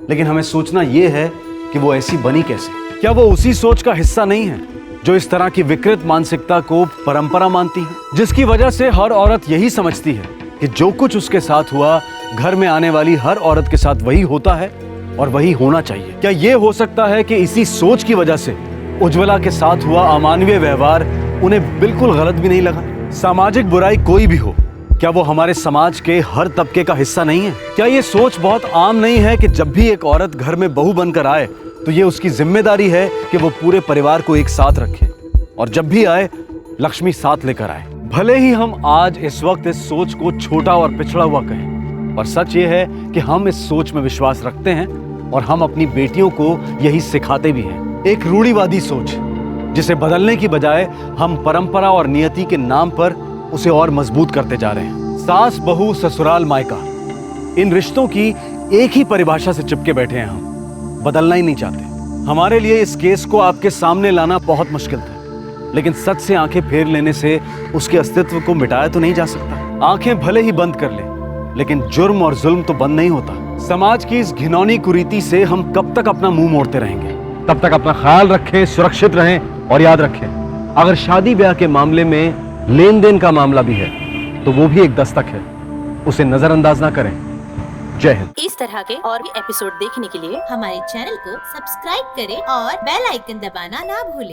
लेकिन हमें सोचना यह है कि वो ऐसी बनी कैसे। क्या वो उसी सोच का हिस्सा नहीं है जो इस तरह की विकृत मानसिकता को परंपरा मानती है, जिसकी वजह से हर औरत यही समझती है कि जो कुछ उसके साथ हुआ घर में आने वाली हर औरत के साथ वही होता है और वही होना चाहिए। क्या ये हो सकता है कि इसी सोच की वजह से उज्ज्वला के साथ हुआ अमानवीय व्यवहार उन्हें बिल्कुल गलत भी नहीं लगा? सामाजिक बुराई कोई भी हो, क्या वो हमारे समाज के हर तबके का हिस्सा नहीं है? क्या ये सोच बहुत आम नहीं है कि जब भी एक औरत घर में बहू बनकर आए तो ये उसकी जिम्मेदारी है कि वो पूरे परिवार को एक साथ रखे और जब भी आए लक्ष्मी साथ लेकर आए। भले ही हम आज इस वक्त इस सोच को छोटा और पिछड़ा हुआ कहें, पर सच ये है कि हम इस सोच में विश्वास रखते हैं और हम अपनी बेटियों को यही सिखाते भी हैं। एक रूढ़िवादी सोच जिसे बदलने की बजाय हम परंपरा और नियति के नाम पर उसे और मजबूत करते जा रहे हैं। सास बहू ससुराल मायका, इन रिश्तों की एक ही परिभाषा से चिपके बैठे हैं। हम बदलना ही नहीं चाहते। हमारे लिए इस केस को आपके सामने लाना बहुत मुश्किल था, लेकिन सच से आंखें फेर लेने से उसके अस्तित्व को मिटाया तो नहीं जा सकता। आंखें भले ही बंद कर ले, लेकिन जुर्म और जुल्म तो बंद नहीं होता। समाज की इस घिनौनी कुरीति से हम कब तक अपना मुंह मोड़ते रहेंगे? तब तक अपना ख्याल रखें, सुरक्षित रहें और याद रखें, अगर शादी ब्याह के मामले में लेन देन का मामला भी है तो वो भी एक दस्तक है, उसे नजरअंदाज ना करें। जय हिंद। इस तरह के और भी एपिसोड देखने के लिए हमारे चैनल को सब्सक्राइब करें और बेल आइकन दबाना ना भूलें।